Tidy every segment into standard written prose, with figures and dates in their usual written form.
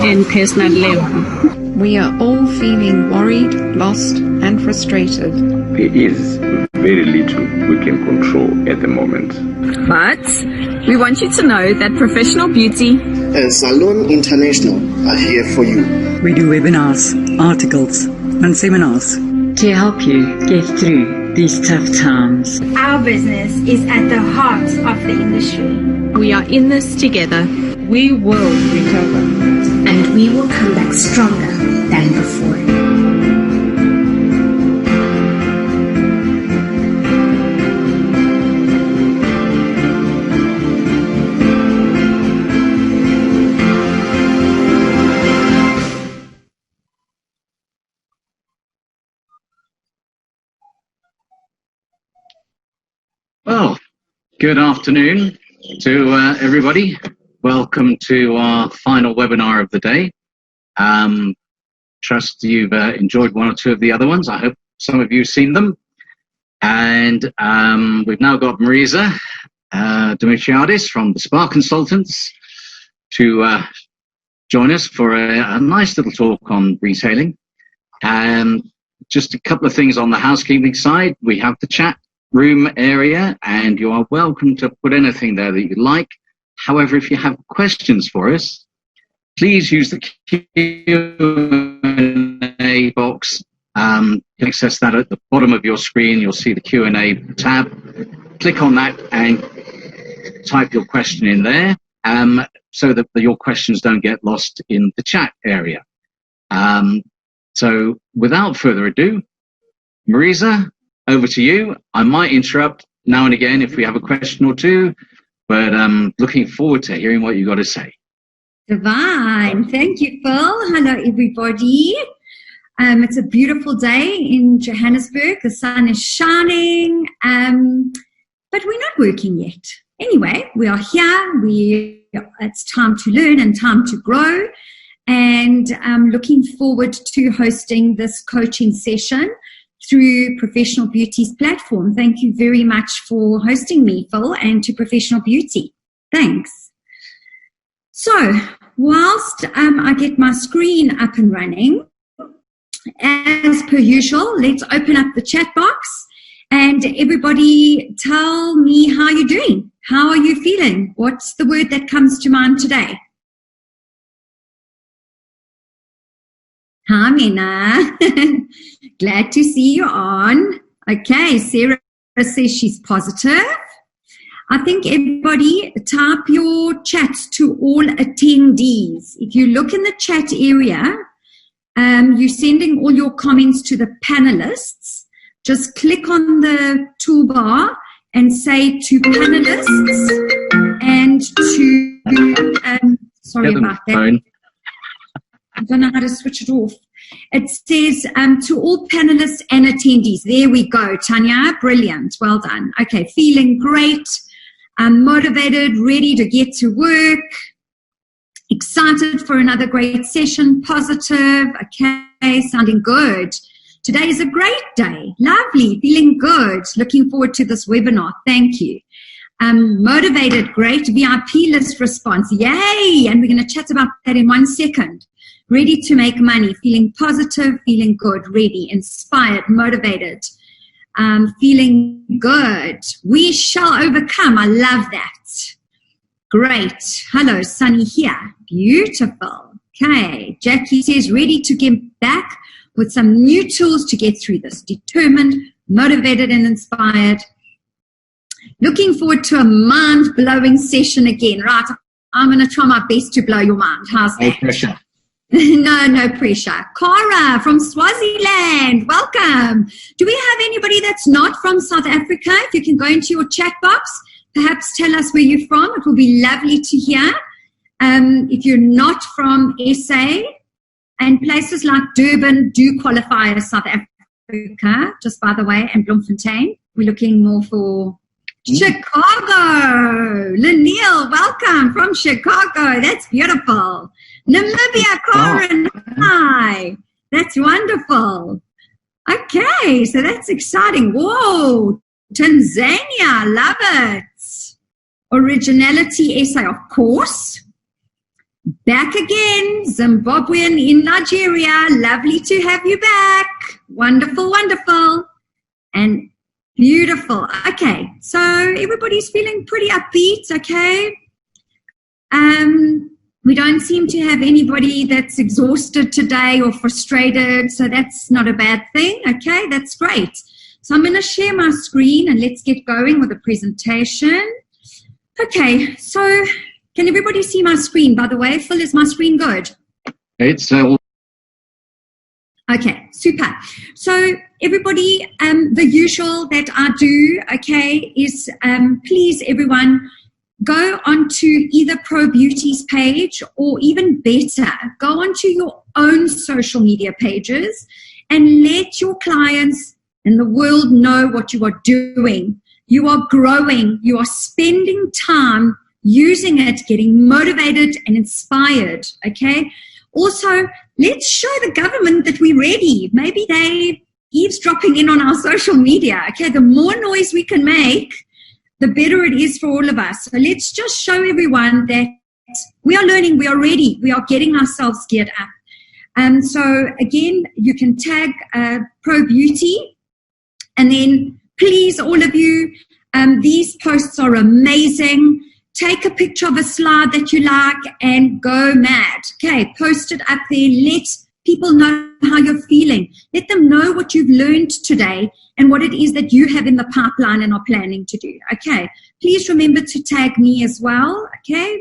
and personal level. We are all feeling worried, lost, and frustrated. There is very little we can control at the moment. But we want you to know that Professional Beauty and Salon International are here for you. We do webinars, articles, and seminars to help you get through these tough times. Our business is at the heart of the industry. We are in this together. We will recover. And we will come back stronger than before. Well, good afternoon to everybody. Welcome to our final webinar of the day. Trust you've enjoyed one or two of the other ones. I hope some of you have seen them. And we've now got Marisa Dimitriadis from the Spa Consultants to join us for a nice little talk on retailing. Just a couple of things on the housekeeping side. We have the chat room area, and you are welcome to put anything there that you like. However, if you have questions for us, please use the Q&A box. You can access that at the bottom of your screen. You'll see the Q&A tab. Click on that and type your question in there so that your questions don't get lost in the chat area. So without further ado, Marisa, over to you. I might interrupt now and again if we have a question or two, but I'm looking forward to hearing what you've got to say. Divine. Thank you, Phil. Hello, everybody. It's a beautiful day in Johannesburg. The sun is shining, but we're not working yet. Anyway, we are here. It's time to learn and time to grow, and I'm looking forward to hosting this coaching session through Professional Beauty's platform. Thank you very much for hosting me, Phil, and to Professional Beauty. Thanks. So, whilst I get my screen up and running, as per usual, let's open up the chat box and everybody tell me how you're doing. How are you feeling? What's the word that comes to mind today? Hi, Mina. Glad to see you on. Okay, Sarah says she's positive. I think everybody type your chats to all attendees. If you look in the chat area, you're sending all your comments to the panelists. Just click on the toolbar and say to panelists and to, sorry about that. I don't know how to switch it off. It says to all panelists and attendees. There we go, Tanya. Brilliant. Well done. Okay, feeling great. Motivated, ready to get to work. Excited for another great session. Positive. Okay, sounding good. Today is a great day. Lovely. Feeling good. Looking forward to this webinar. Thank you. Motivated. Great. VIP list response. Yay. And we're going to chat about that in 1 second. Ready to make money, feeling positive, feeling good, ready, inspired, motivated, feeling good. We shall overcome. I love that. Great. Hello, Sunny here. Beautiful. Okay. Jackie says, ready to get back with some new tools to get through this. Determined, motivated, and inspired. Looking forward to a mind-blowing session again. Right. I'm going to try my best to blow your mind. How's that? No pressure. No pressure. Cara from Swaziland, welcome. Do we have anybody that's not from South Africa? If you can go into your chat box, perhaps tell us where you're from. It will be lovely to hear. If you're not from SA, and places like Durban do qualify as South Africa, just by the way, and Bloemfontein. We're looking more for Chicago. Leniel, welcome from Chicago. That's beautiful. Namibia, Karen, hi. That's wonderful. Okay, so that's exciting. Whoa, Tanzania, love it. Originality SA, of course. back again, Zimbabwean in Nigeria. Lovely to have you back. Wonderful, wonderful. And beautiful. Okay, so everybody's feeling pretty upbeat, okay? We don't seem to have anybody that's exhausted today or frustrated, so that's not a bad thing, okay? That's great. So I'm going to share my screen and let's get going with the presentation. Okay, so can everybody see my screen, by the way? Phil, is my screen good? It's Okay, super. So everybody, the usual that I do, okay, is please everyone go onto either ProBeauty's page or even better, go onto your own social media pages and let your clients and the world know what you are doing. You are growing. You are spending time using it, getting motivated and inspired, okay? Also, let's show the government that we're ready. Maybe they eavesdropping in on our social media, okay? The more noise we can make, the better it is for all of us. So let's just show everyone that we are learning, we are ready, we are getting ourselves geared up. So again, you can tag ProBeauty, and then please, all of you, these posts are amazing. Take a picture of a slide that you like and go mad. Okay, post it up there. Let people know how you're feeling. Let them know what you've learned today and what it is that you have in the pipeline and are planning to do. Okay, please remember to tag me as well. Okay,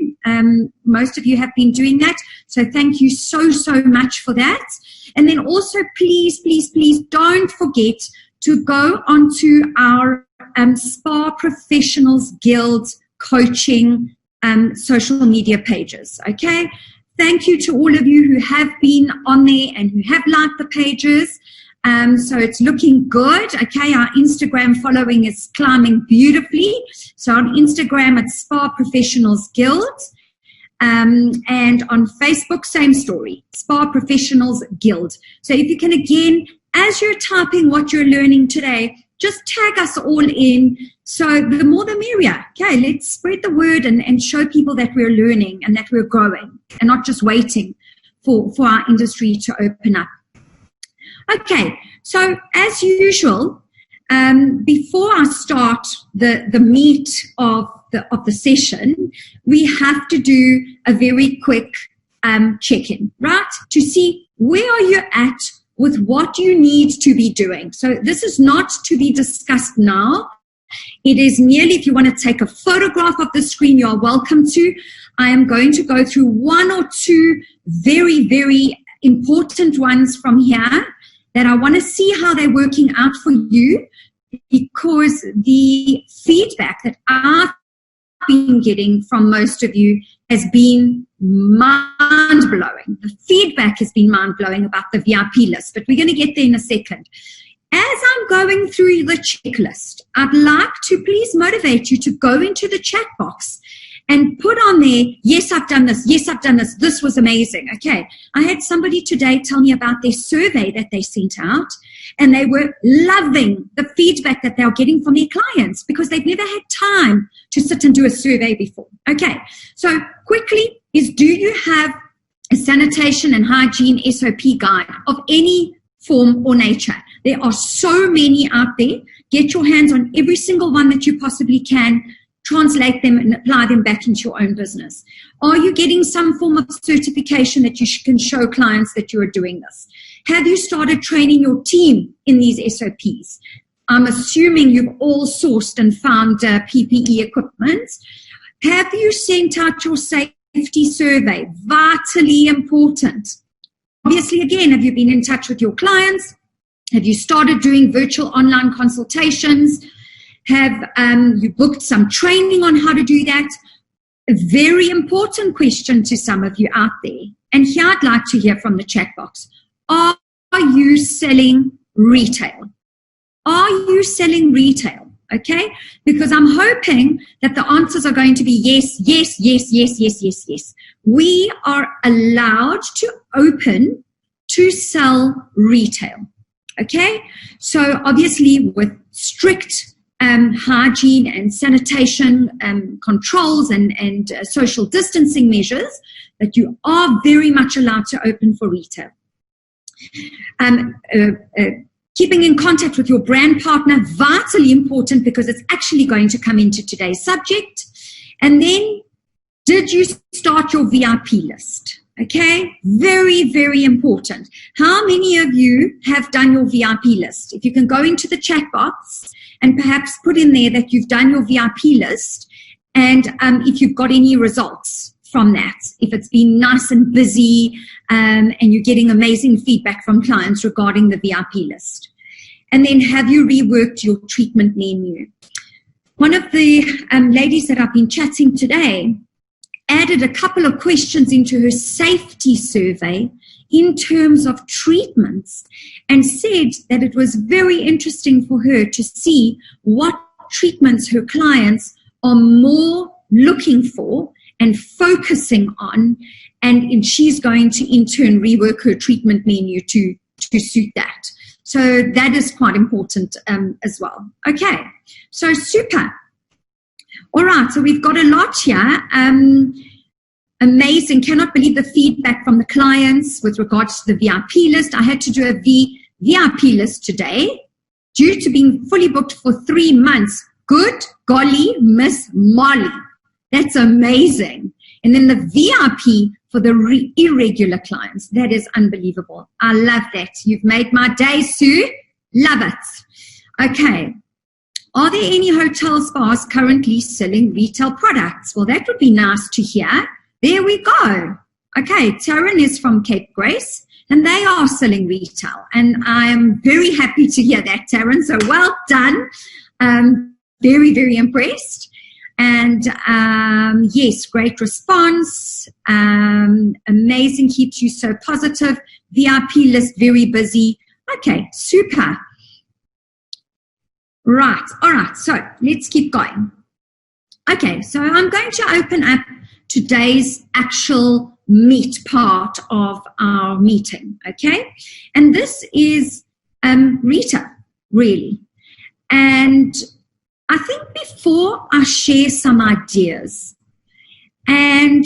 most of you have been doing that. So thank you so, so much for that. And then also, please, please, please don't forget to go onto our Spa Professionals Guild coaching social media pages. Okay, thank you to all of you who have been on there and who have liked the pages. So it's looking good. Okay, our Instagram following is climbing beautifully. So on Instagram it's Spa Professionals Guild, and on Facebook same story, Spa Professionals Guild. So if you can, again, as you're typing what you're learning today, just tag us all in. So the more the merrier. Okay, let's spread the word and show people that we're learning and that we're growing and not just waiting for our industry to open up. Okay, so as usual, before I start the meat of the session, we have to do a very quick check-in, right? To see where are you at with what you need to be doing. So this is not to be discussed now. It is merely, if you want to take a photograph of the screen, you are welcome to. I am going to go through one or two very, very important ones from here that I want to see how they're working out for you, because the feedback that I've been getting from most of you has been mind-blowing. The feedback has been mind-blowing about the VIP list, but we're going to get there in a second. As I'm going through the checklist, I'd like to please motivate you to go into the chat box and put on there, yes, I've done this. Yes, I've done this. This was amazing. Okay. I had somebody today tell me about their survey that they sent out, and they were loving the feedback that they're getting from their clients because they've never had time to sit and do a survey before. Okay. So quickly do you have a sanitation and hygiene SOP guide of any form or nature? There are so many out there. Get your hands on every single one that you possibly can. Translate them and apply them back into your own business. Are you getting some form of certification that you can show clients that you are doing this? Have you started training your team in these SOPs? I'm assuming you've all sourced and found PPE equipment. Have you sent out your safety survey? Vitally important. Obviously, again, have you been in touch with your clients? Have you started doing virtual online consultations? Have you booked some training on how to do that? A very important question to some of you out there. And here I'd like to hear from the chat box. Are you selling retail? Are you selling retail? Okay? Because I'm hoping that the answers are going to be yes, yes, yes, yes, yes, yes, yes. We are allowed to open to sell retail. Okay? So obviously with strict hygiene and sanitation controls and social distancing measures, that you are very much allowed to open for retail. Keeping in contact with your brand partner, vitally important, because it's actually going to come into today's subject. And then, did you start your VIP list? Okay, very, very important. How many of you have done your VIP list? If you can go into the chat box and perhaps put in there that you've done your VIP list, and if you've got any results from that, if it's been nice and busy, and you're getting amazing feedback from clients regarding the VIP list. And then, have you reworked your treatment menu? One of the ladies that I've been chatting today added a couple of questions into her safety survey in terms of treatments, and said that it was very interesting for her to see what treatments her clients are more looking for and focusing on, and she's going to in turn rework her treatment menu to suit that. So that is quite important as well. Okay, so super. All right, so we've got a lot here. Amazing. Cannot believe the feedback from the clients with regards to the VIP list. I had to do a VIP list today due to being fully booked for 3 months. Good golly, Miss Molly. That's amazing. And then the VIP for the irregular clients. That is unbelievable. I love that. You've made my day, Sue. Love it. Okay. Are there any hotel spas currently selling retail products? Well, that would be nice to hear. There we go. Okay, Taryn is from Cape Grace, and they are selling retail. And I am very happy to hear that, Taryn. So well done. Very, very impressed. And yes, great response. Amazing, keeps you so positive. VIP list, very busy. Okay, super. Right, all right, so let's keep going. Okay, so I'm going to open up today's actual meat part of our meeting, okay? And this is retail, really. And I think before I share some ideas, and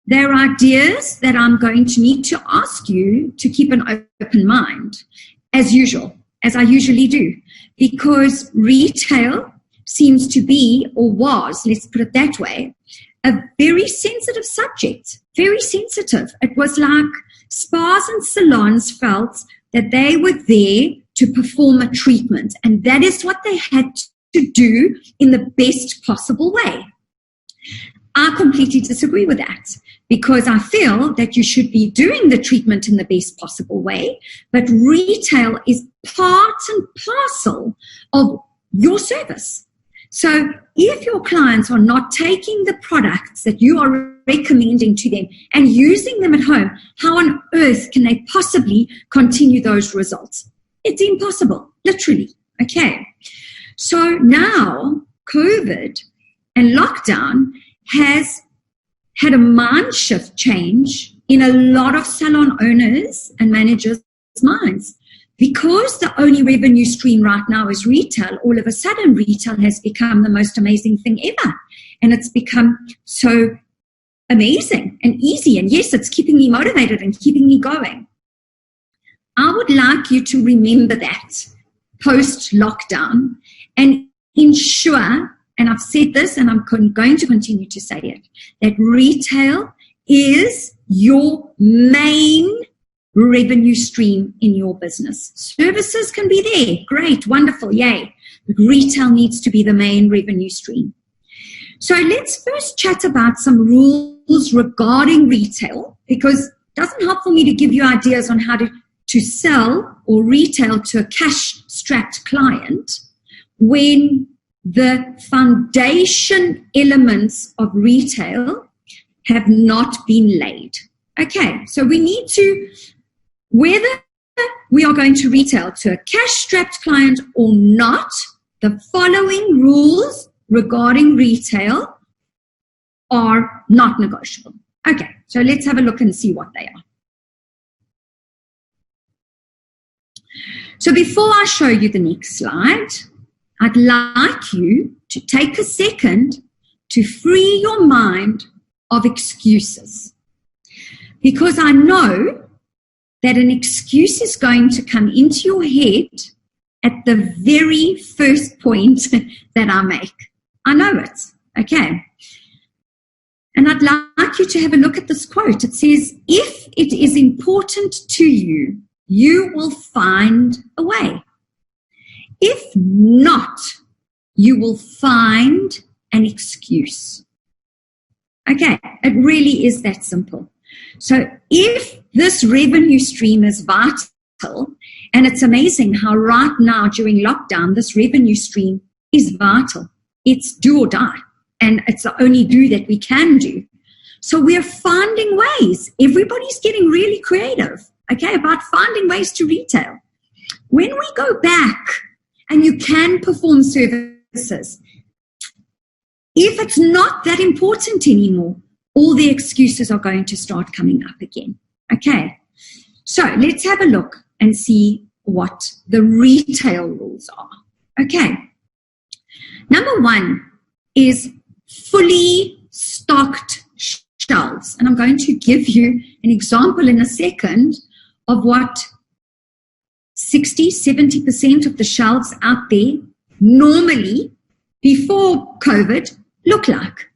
there are ideas that I'm going to need to ask you to keep an open mind, as usual, as I usually do, because retail seems to be, or was, let's put it that way, a very sensitive subject, very sensitive. It was like spas and salons felt that they were there to perform a treatment, and that is what they had to do in the best possible way. I completely disagree with that, because I feel that you should be doing the treatment in the best possible way, but retail is part and parcel of your service. So if your clients are not taking the products that you are recommending to them and using them at home, how on earth can they possibly continue those results? It's impossible, literally, okay? So now COVID and lockdown has had a mind shift change in a lot of salon owners and managers' minds. Because the only revenue stream right now is retail, all of a sudden retail has become the most amazing thing ever. And it's become so amazing and easy. And yes, it's keeping me motivated and keeping me going. I would like you to remember that post-lockdown and ensure, and I've said this and I'm going to continue to say it, that retail is your main revenue stream in your business. Services can be there, great, wonderful, yay. But retail needs to be the main revenue stream. So let's first chat about some rules regarding retail, because it doesn't help for me to give you ideas on how to sell or retail to a cash-strapped client when the foundation elements of retail have not been laid. Okay, so we need to, whether we are going to retail to a cash-strapped client or not, the following rules regarding retail are not negotiable. Okay, so let's have a look and see what they are. So before I show you the next slide, I'd like you to take a second to free your mind of excuses. Because I know that an excuse is going to come into your head at the very first point that I make. I know it, okay? And I'd like you to have a look at this quote. It says, if it is important to you, you will find a way. If not, you will find an excuse. Okay, it really is that simple. So if this revenue stream is vital, and it's amazing how right now during lockdown, this revenue stream is vital. It's do or die, and it's the only do that we can do. So we're finding ways. Everybody's getting really creative, okay, about finding ways to retail. When we go back and you can perform services, if it's not that important anymore, all the excuses are going to start coming up again. Okay, so let's have a look and see what the retail rules are. Okay, number one is fully stocked shelves. And I'm going to give you an example in a second of what 60-70% of the shelves out there normally before COVID look like.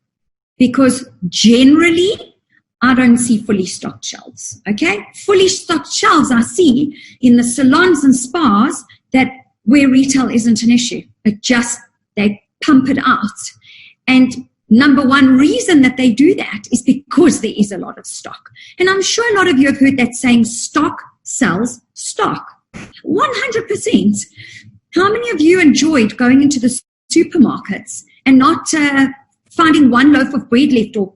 Because generally, I don't see fully stocked shelves, okay? Fully stocked shelves I see in the salons and spas that where retail isn't an issue. It just, they pump it out. And number one reason that they do that is because there is a lot of stock. And I'm sure a lot of you have heard that saying, stock sells stock. 100%. How many of you enjoyed going into the supermarkets and not finding one loaf of bread left or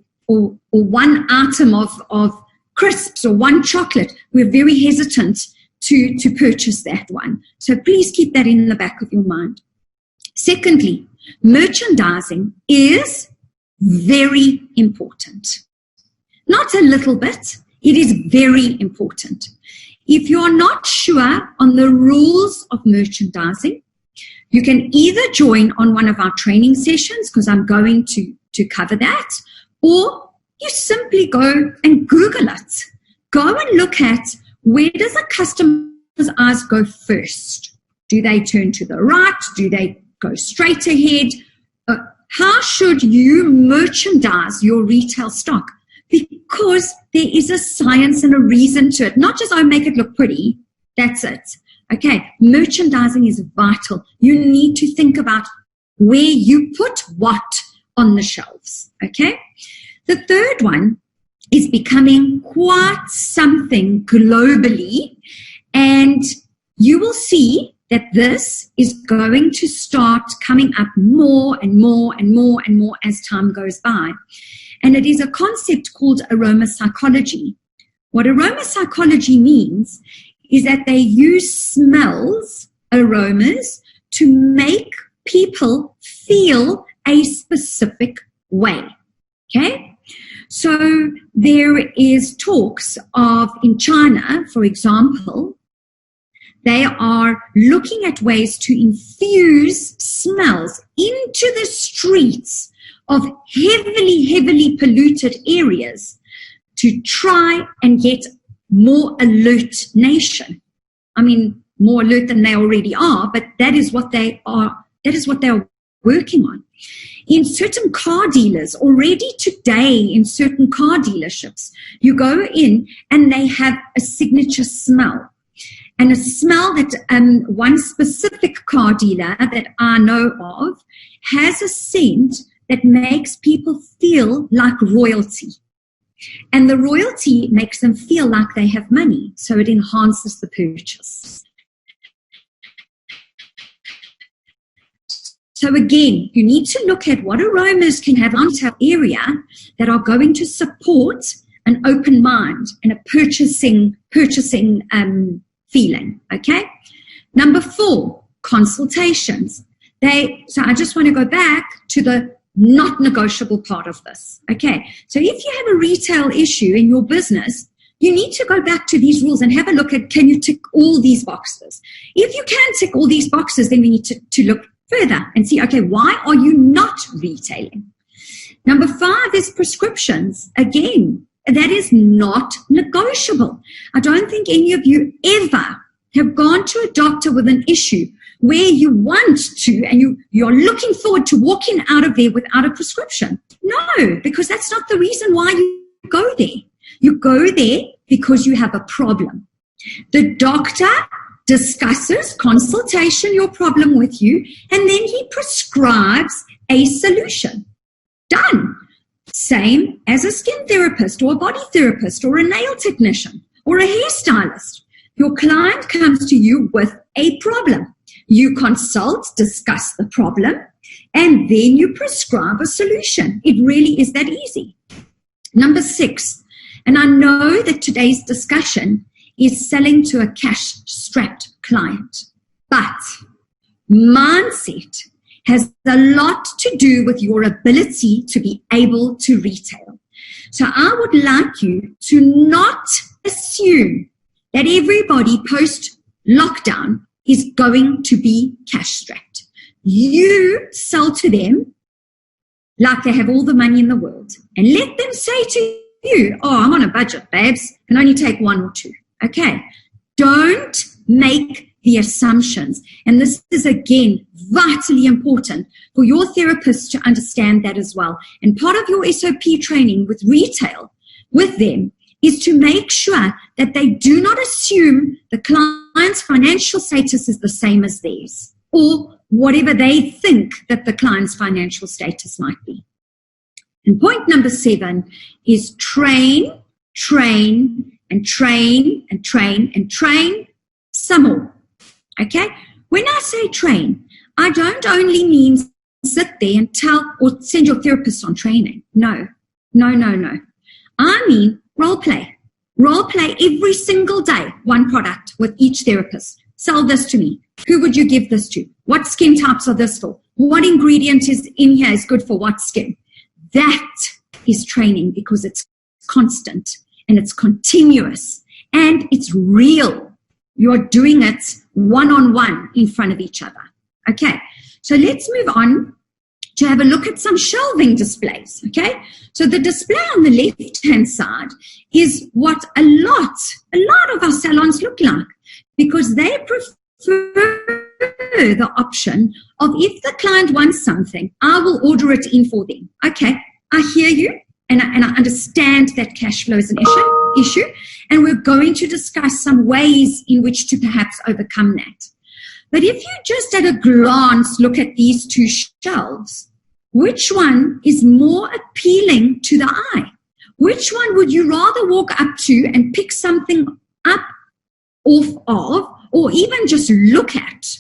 one item of crisps or one chocolate? We're very hesitant to purchase that one. So please keep that in the back of your mind. Secondly, merchandising is very important. Not a little bit, it is very important. If you're not sure on the rules of merchandising, you can either join on one of our training sessions, because I'm going to cover that, or you simply go and Google it. Go and look at, where does a customer's eyes go first? Do they turn to the right? Do they go straight ahead? How should you merchandise your retail stock? Because there is a science and a reason to it. Not just, oh, make it look pretty. That's it. Okay, merchandising is vital. You need to think about where you put what on the shelves. Okay? The third one is becoming quite something globally, and you will see that this is going to start coming up more and more and more and more as time goes by. And it is a concept called aroma psychology. What aroma psychology means is that they use smells, aromas, to make people feel a specific way. Okay? So there is talks of, in China, for example, they are looking at ways to infuse smells into the streets of heavily polluted areas to try and get more alert nation. I mean, more alert than they already are, but that is what they are. That is what they are working on. In certain car dealers, already today in certain car dealerships, you go in and they have a signature smell. And a smell that one specific car dealer that I know of has a scent that makes people feel like royalty. And the royalty makes them feel like they have money, so it enhances the purchase. So again, you need to look at what aromas can have on our area that are going to support an open mind and a purchasing feeling, okay? Number 4, consultations. So I just want to go back to the not negotiable part of this, okay? So if you have a retail issue in your business, you need to go back to these rules and have a look at, can you tick all these boxes? If you can tick all these boxes, then we need to look further and see, okay, why are you not retailing? Number 5 is prescriptions. Again, that is not negotiable. I don't think any of you ever have gone to a doctor with an issue where you want to and you're looking forward to walking out of there without a prescription. No, because that's not the reason why you go there. You go there because you have a problem. The doctor discusses consultation, your problem with you, and then he prescribes a solution. Done. Same as a skin therapist or a body therapist or a nail technician or a hairstylist. Your client comes to you with a problem. You consult, discuss the problem, and then you prescribe a solution. It really is that easy. Number 6, and I know that today's discussion is selling to a cash-strapped client, but mindset has a lot to do with your ability to be able to retail. So I would like you to not assume that everybody post-lockdown is going to be cash-strapped. You sell to them like they have all the money in the world, and let them say to you, oh, I'm on a budget, babes, can only take 1 or 2. Okay, don't make the assumptions. And this is, again, vitally important for your therapist to understand that as well. And part of your SOP training with retail with them is to make sure that they do not assume the client's financial status is the same as theirs or whatever they think that the client's financial status might be. And point number 7 is train, train, and train, and train, and train some more. Okay? When I say train, I don't only mean sit there and tell or send your therapist on training. No. I mean role play. Role play every single day, one product with each therapist. Sell this to me. Who would you give this to? What skin types are this for? What ingredient is in here is good for what skin? That is training because it's constant and it's continuous and it's real. You're doing it one-on-one in front of each other. Okay, so let's move on to have a look at some shelving displays. Okay, so the display on the left-hand side is what a lot of our salons look like because they prefer the option of if the client wants something, I will order it in for them. Okay, I hear you. And I understand that cash flow is an issue, and we're going to discuss some ways in which to perhaps overcome that. But if you just at a glance look at these 2 shelves, which one is more appealing to the eye? Which one would you rather walk up to and pick something up off of, or even just look at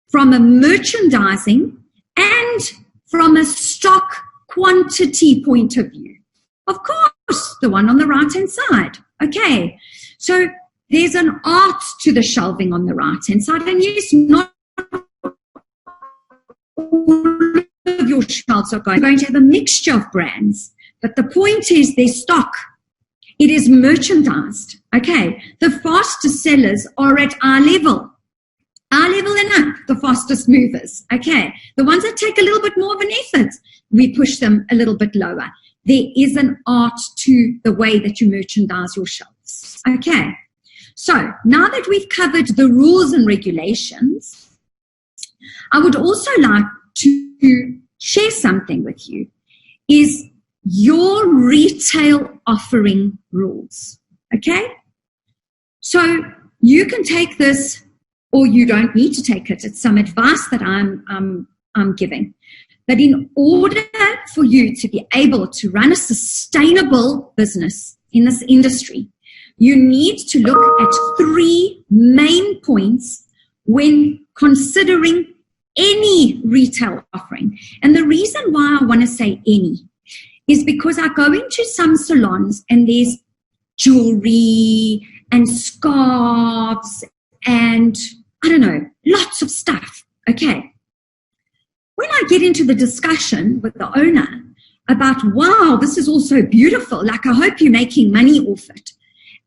from a merchandising and from a stock quantity point of view? Of course, the one on the right-hand side. Okay, so there's an art to the shelving on the right-hand side, and yes, not all of your shelves are going to have a mixture of brands, but the point is their stock. It is merchandised. Okay, the fastest sellers are at eye level and up, the fastest movers. Okay, the ones that take a little bit more of an effort, we push them a little bit lower. There is an art to the way that you merchandise your shelves. Okay, so now that we've covered the rules and regulations, I would also like to share something with you, is your retail offering rules. Okay, so you can take this or you don't need to take it. It's some advice that I'm giving. But in order for you to be able to run a sustainable business in this industry, you need to look at 3 main points when considering any retail offering. And the reason why I want to say any is because I go into some salons and there's jewelry and scarves and I don't know, lots of stuff. Okay. When I get into the discussion with the owner about, wow, this is also beautiful, like I hope you're making money off it.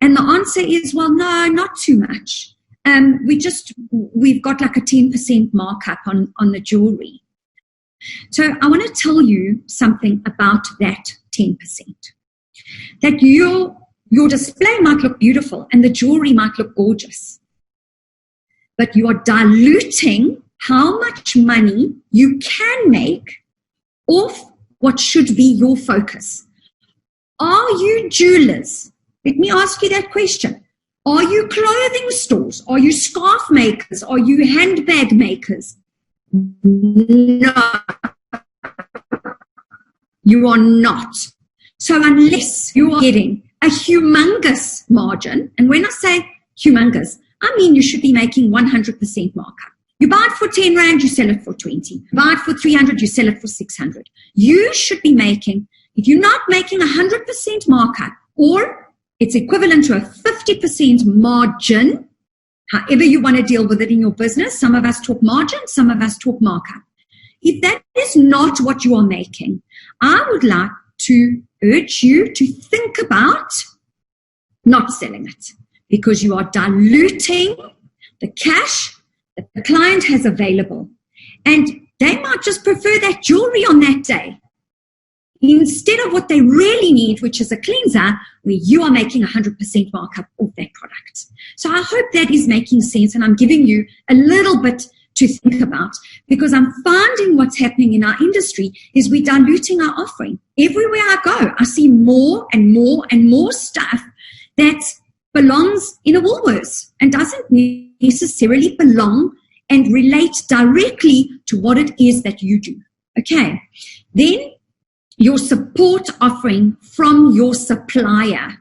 And the answer is, well, no, not too much. we've got like a 10% markup on the jewelry. So I want to tell you something about that 10%. That your display might look beautiful and the jewelry might look gorgeous, but you are diluting how much money you can make off what should be your focus. Are you jewelers? Let me ask you that question. Are you clothing stores? Are you scarf makers? Are you handbag makers? No. You are not. So unless you are getting a humongous margin, and when I say humongous, I mean you should be making 100% markup. You buy it for 10 Rand, you sell it for 20. You buy it for 300, you sell it for 600. You should be making, if you're not making 100% markup, or it's equivalent to a 50% margin, however you want to deal with it in your business. Some of us talk margin, some of us talk markup. If that is not what you are making, I would like to urge you to think about not selling it, because you are diluting the cash that the client has available. And they might just prefer that jewelry on that day, instead of what they really need, which is a cleanser, where you are making 100% markup off that product. So I hope that is making sense, and I'm giving you a little bit to think about, because I'm finding what's happening in our industry is we're diluting our offering. Everywhere I go, I see more and more and more stuff that belongs in a Woolworths and doesn't necessarily belong and relate directly to what it is that you do. Okay, then your support offering from your supplier.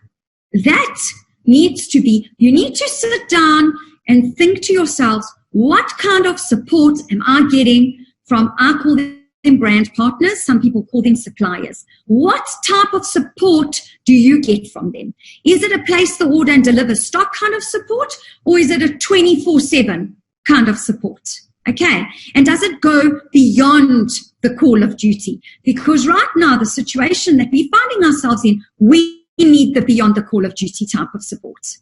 That needs to be, you need to sit down and think to yourselves, what kind of support am I getting from, I call them brand partners, some people call them suppliers. What type of support do you get from them? Is it a place the order and deliver stock kind of support, or is it a 24/7 kind of support? Okay, and does it go beyond the call of duty? Because right now, the situation that we're finding ourselves in, we need the beyond the call of duty type of support.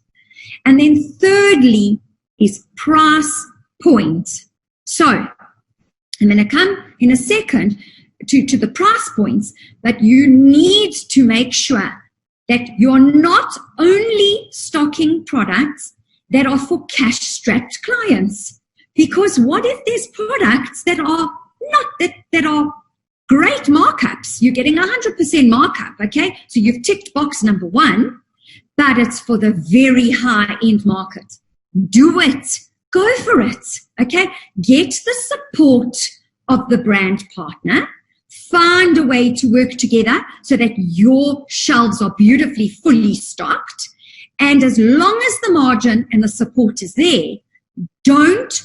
And then thirdly is price point. So I'm going to come in a second to the price points, but you need to make sure that you're not only stocking products that are for cash-strapped clients. Because what if there's products that are not, that are great markups? You're getting 100% markup, okay? So you've ticked box number 1, but it's for the very high-end market. Do it. Go for it, okay? Get the support of the brand partner. Find a way to work together so that your shelves are beautifully fully stocked. And as long as the margin and the support is there, don't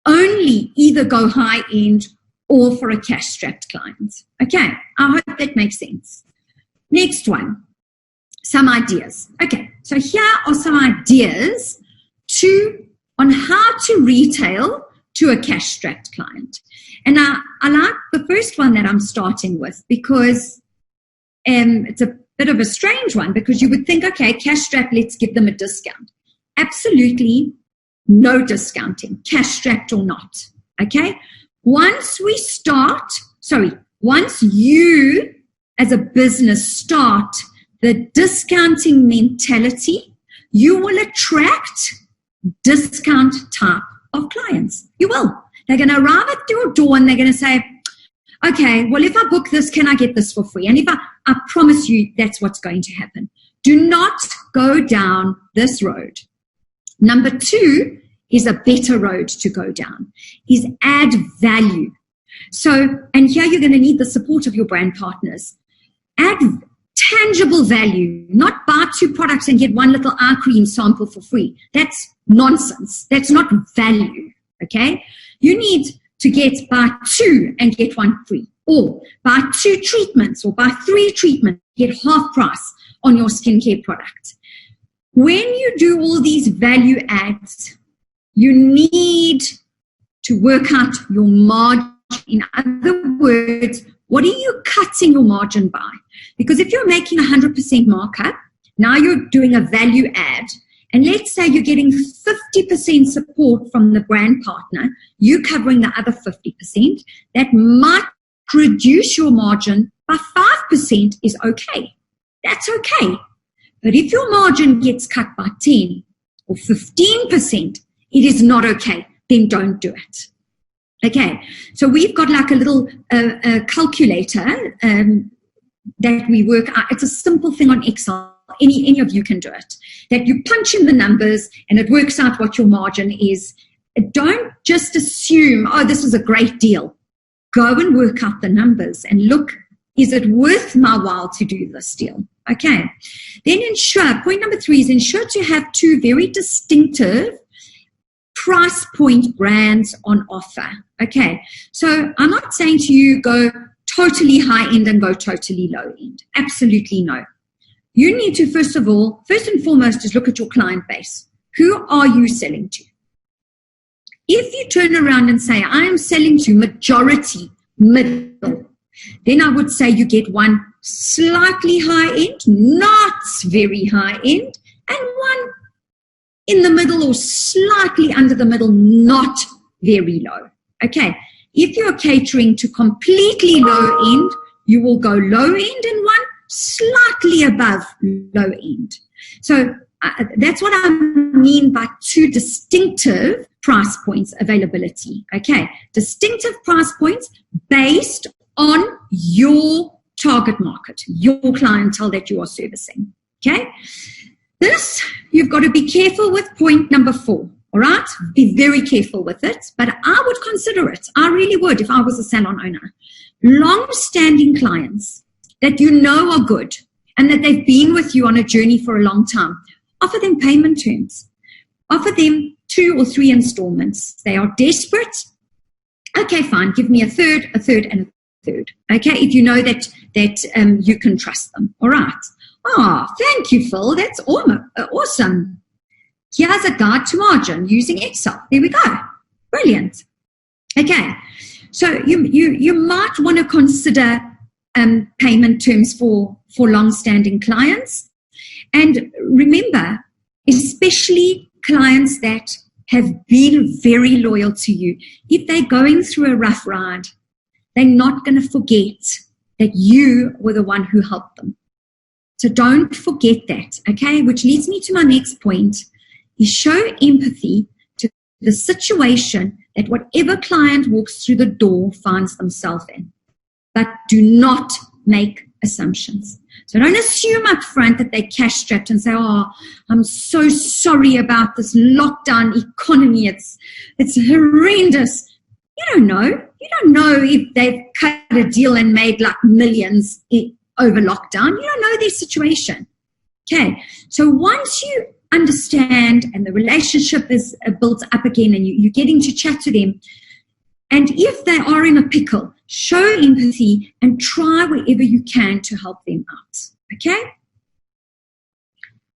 only either go high-end or for a cash-strapped client. Okay, I hope that makes sense. Next one, some ideas. Okay, so here are some ideas on how to retail to a cash-strapped client. And I like the first one that I'm starting with, because it's a bit of a strange one, because you would think, okay, cash-strapped, let's give them a discount. Absolutely no discounting, cash-strapped or not, okay? Once you as a business start the discounting mentality, you will attract discount type of clients. You will. They're going to arrive at your door and they're going to say, okay, well, if I book this, can I get this for free? And if I promise you that's what's going to happen. Do not go down this road. Number 2 is a better road to go down, is add value. So, and here you're going to need the support of your brand partners. Add tangible value, not buy 2 products and get 1 little eye cream sample for free. That's nonsense. That's not value, okay? You need to buy 2 and get 1 free, or buy 2 treatments or buy 3 treatments, get half price on your skincare product. When you do all these value adds, you need to work out your margin. In other words, what are you cutting your margin by? Because if you're making 100% markup, now you're doing a value add, and let's say you're getting 50% support from the brand partner, you covering the other 50%, that might reduce your margin by 5% is okay. That's okay. But if your margin gets cut by 10 or 15%, it is not okay. Then don't do it. Okay, so we've got like a little calculator that we work out. It's a simple thing on Excel. Any of you can do it. That you punch in the numbers and it works out what your margin is. Don't just assume, oh, this is a great deal. Go and work out the numbers and look, is it worth my while to do this deal? Okay. Then ensure, point number 3 is ensure to have 2 very distinctive price point brands on offer. Okay. So I'm not saying to you go totally high end and go totally low end. Absolutely no. You need to, first and foremost, is look at your client base. Who are you selling to? If you turn around and say, I am selling to majority middle, then I would say you get one slightly high end, not very high end, and one in the middle or slightly under the middle, not very low. Okay. If you're catering to completely low end, you will go low end and one slightly above low end. So that's what I mean by 2 distinctive price points availability. Okay. Distinctive price points based on your target market, your clientele that you are servicing. Okay. This, you've got to be careful with point number 4. All right. Be very careful with it, but I would consider it. I really would if I was a salon owner. Long-standing clients that you know are good and that they've been with you on a journey for a long time, offer them payment terms. Offer them 2 or 3 installments. They are desperate. Okay, fine. Give me a third, and a third. Okay, if you know that you can trust them. All right. Oh, thank you, Phil. That's awesome. Here's a guide to margin using Excel. There we go. Brilliant. Okay, so you might want to consider payment terms for long-standing clients. And remember, especially clients that have been very loyal to you, if they're going through a rough ride, they're not going to forget that you were the one who helped them. So don't forget that, okay? Which leads me to my next point, is show empathy to the situation that whatever client walks through the door finds themselves in. But do not make assumptions. So don't assume up front that they're cash strapped and say, oh, I'm so sorry about this lockdown economy. It's horrendous. You don't know. You don't know if they've cut a deal and made like millions over lockdown. You don't know their situation. Okay. So once you understand and the relationship is built up again and you're getting to chat to them, and if they are in a pickle, show empathy and try wherever you can to help them out. Okay?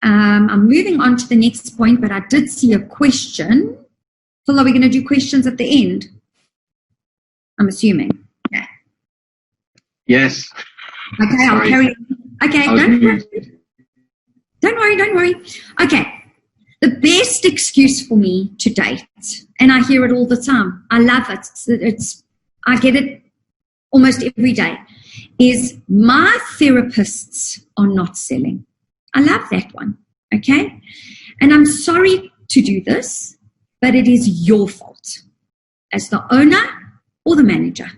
I'm moving on to the next point, but I did see a question. Phil, are we going to do questions at the end? I'm assuming. Yeah. Yes. Okay, I'll carry on. Okay, don't worry. Okay. The best excuse for me to date, and I hear it all the time, I love it, I get it almost every day, is my therapists are not selling. I love that one, okay? And I'm sorry to do this, but it is your fault as the owner or the manager.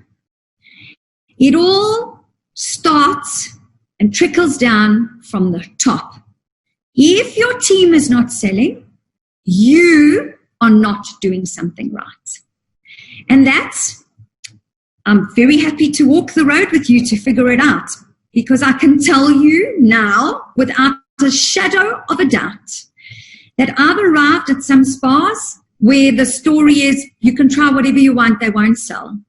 It all starts and trickles down from the top. If your team is not selling, you are not doing something right. And that's, I'm very happy to walk the road with you to figure it out, because I can tell you now, without a shadow of a doubt, that I've arrived at some spas where the story is, you can try whatever you want, they won't sell.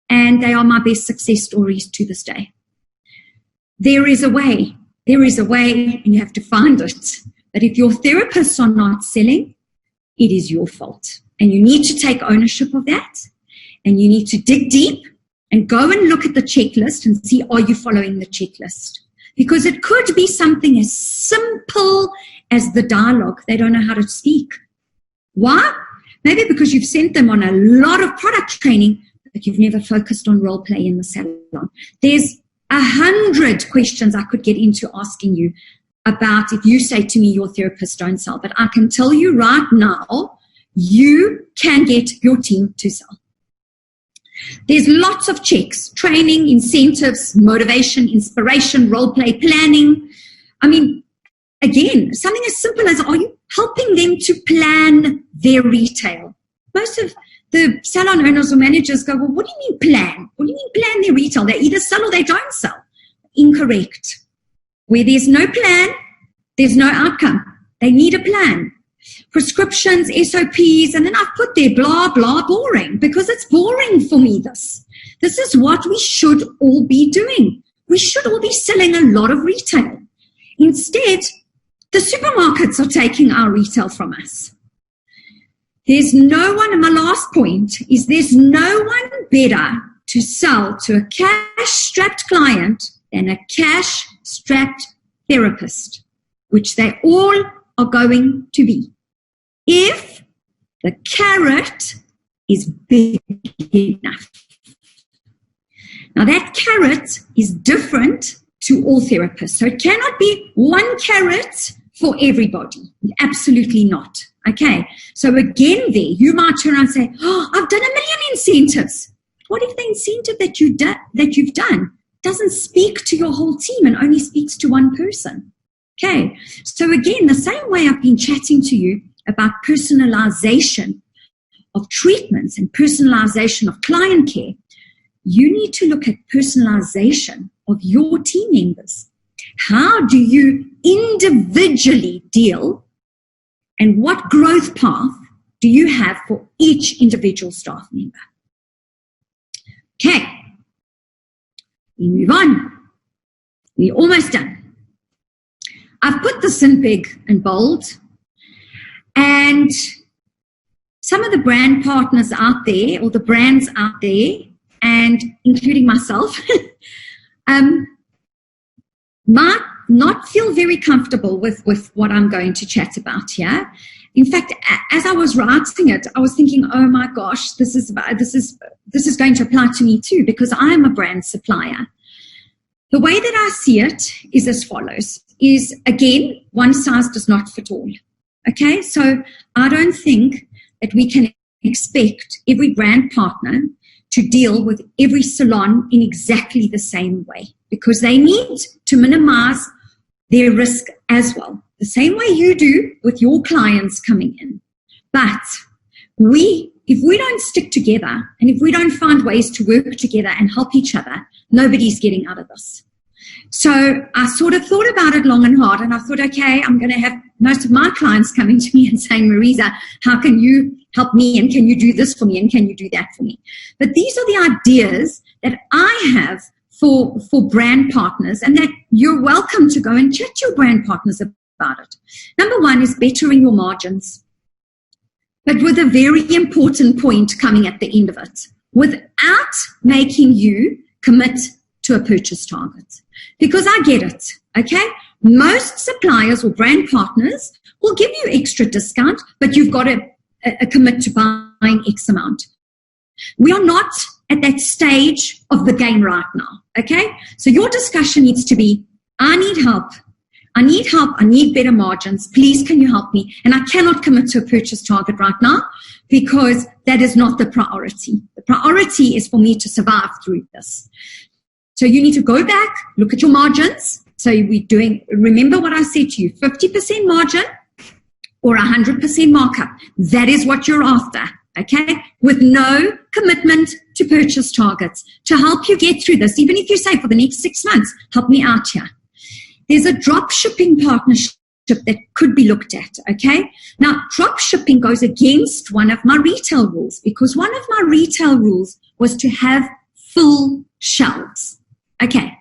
And they are my best success stories to this day. There is a way, and you have to find it. But if your therapists are not selling, it is your fault. And you need to take ownership of that. And you need to dig deep and go and look at the checklist and see, are you following the checklist? Because it could be something as simple as the dialogue. They don't know how to speak. Why? Maybe because you've sent them on a lot of product training, but you've never focused on role play in the salon. There's 100 questions I could get into asking you about if you say to me your therapists don't sell. But I can tell you right now, you can get your team to sell. There's lots of checks: training, incentives, motivation, inspiration, role play, planning. I mean, again, something as simple as, are you helping them to plan their retail? Most of the salon owners or managers go, well, what do you mean plan? What do you mean plan their retail? They either sell or they don't sell. Incorrect. Where there's no plan, there's no outcome. They need a plan. Prescriptions, SOPs, and then I've put there blah, blah, boring, because it's boring for me, this. This is what we should all be doing. We should all be selling a lot of retail. Instead, the supermarkets are taking our retail from us. There's no one, and my last point is there's no one better to sell to a cash-strapped client than a cash-strapped therapist, which they all are going to be, if the carrot is big enough. Now that carrot is different to all therapists. So it cannot be one carrot for everybody. Absolutely not. Okay. So again there, you might turn around and say, oh, I've done 1 million incentives. What if the incentive that you've done doesn't speak to your whole team and only speaks to one person? Okay. So again, the same way I've been chatting to you about personalization of treatments and personalization of client care, you need to look at personalization of your team members. How do you individually deal, and what growth path do you have for each individual staff member? Okay, we move on. We're almost done. I've put this in big and bold, and some of the brand partners out there, or the brands out there, and including myself, might not feel very comfortable with what I'm going to chat about here. In fact, as I was writing it, I was thinking, oh my gosh, this is going to apply to me too, because I am a brand supplier. The way that I see it is as follows, is again, one size does not fit all. Okay, so I don't think that we can expect every brand partner to deal with every salon in exactly the same way, because they need to minimize their risk as well, the same way you do with your clients coming in. But if we don't stick together, and if we don't find ways to work together and help each other, nobody's getting out of this. So I sort of thought about it long and hard, and I thought, okay, I'm going to have most of my clients coming to me and saying, Marisa, how can you help me, and can you do this for me, and can you do that for me? But these are the ideas that I have for brand partners, and that you're welcome to go and chat to your brand partners about it. Number one is bettering your margins, but with a very important point coming at the end of it, without making you commit to a purchase target. Because I get it, okay? Most suppliers or brand partners will give you extra discount, but you've got to commit to buying X amount. We are not at that stage of the game right now, okay? So your discussion needs to be, I need help. I need better margins. Please, can you help me? And I cannot commit to a purchase target right now, because that is not the priority. The priority is for me to survive through this. So you need to go back, look at your margins. So remember what I said to you, 50% margin or 100% markup. That is what you're after, okay? With no commitment to purchase targets to help you get through this. Even if you say for the next 6 months, help me out here. There's a drop shipping partnership that could be looked at, okay? Now, drop shipping goes against one of my retail rules, because one of my retail rules was to have full shelves. Okay,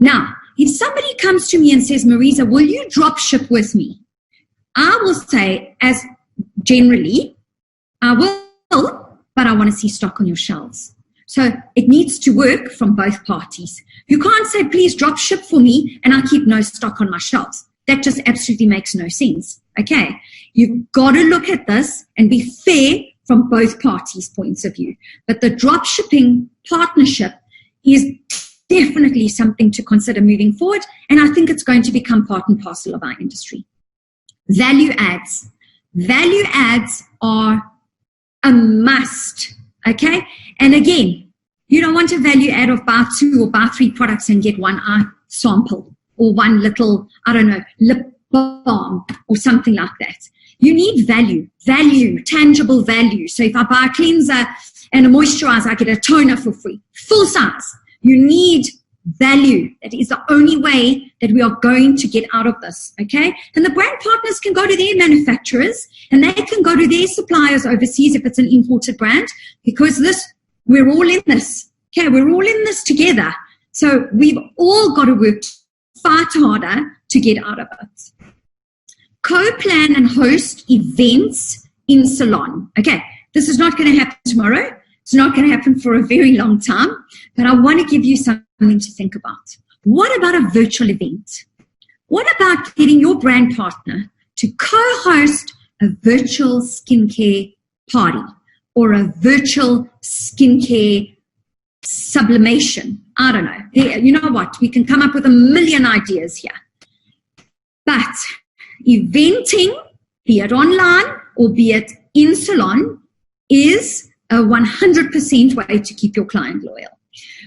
now, if somebody comes to me and says, Marisa, will you drop ship with me? I will say, as generally, I will, but I want to see stock on your shelves. So it needs to work from both parties. You can't say, please drop ship for me and I keep no stock on my shelves. That just absolutely makes no sense. Okay. You've got to look at this and be fair from both parties' points of view. But the drop shipping partnership is definitely something to consider moving forward. And I think it's going to become part and parcel of our industry. Value adds. Value adds are a must. Okay. And again, you don't want a value add of buy 2 or buy 3 products and get one eye sample or one little, I don't know, lip balm or something like that. You need value, tangible value. So if I buy a cleanser and a moisturizer, I get a toner for free, full size. You need value. That is the only way that we are going to get out of this, okay? And the brand partners can go to their manufacturers and they can go to their suppliers overseas if it's an imported brand, because we're all in this, okay? We're all in this together. So we've all got to work fight harder to get out of it. Co-plan and host events in salon. Okay, this is not going to happen tomorrow. It's not going to happen for a very long time, but I want to give you something to think about. What about a virtual event? What about getting your brand partner to co-host a virtual skincare party or a virtual skincare sublimation? I don't know. You know what? We can come up with a million ideas here. But eventing, be it online or be it in salon, is a 100% way to keep your client loyal.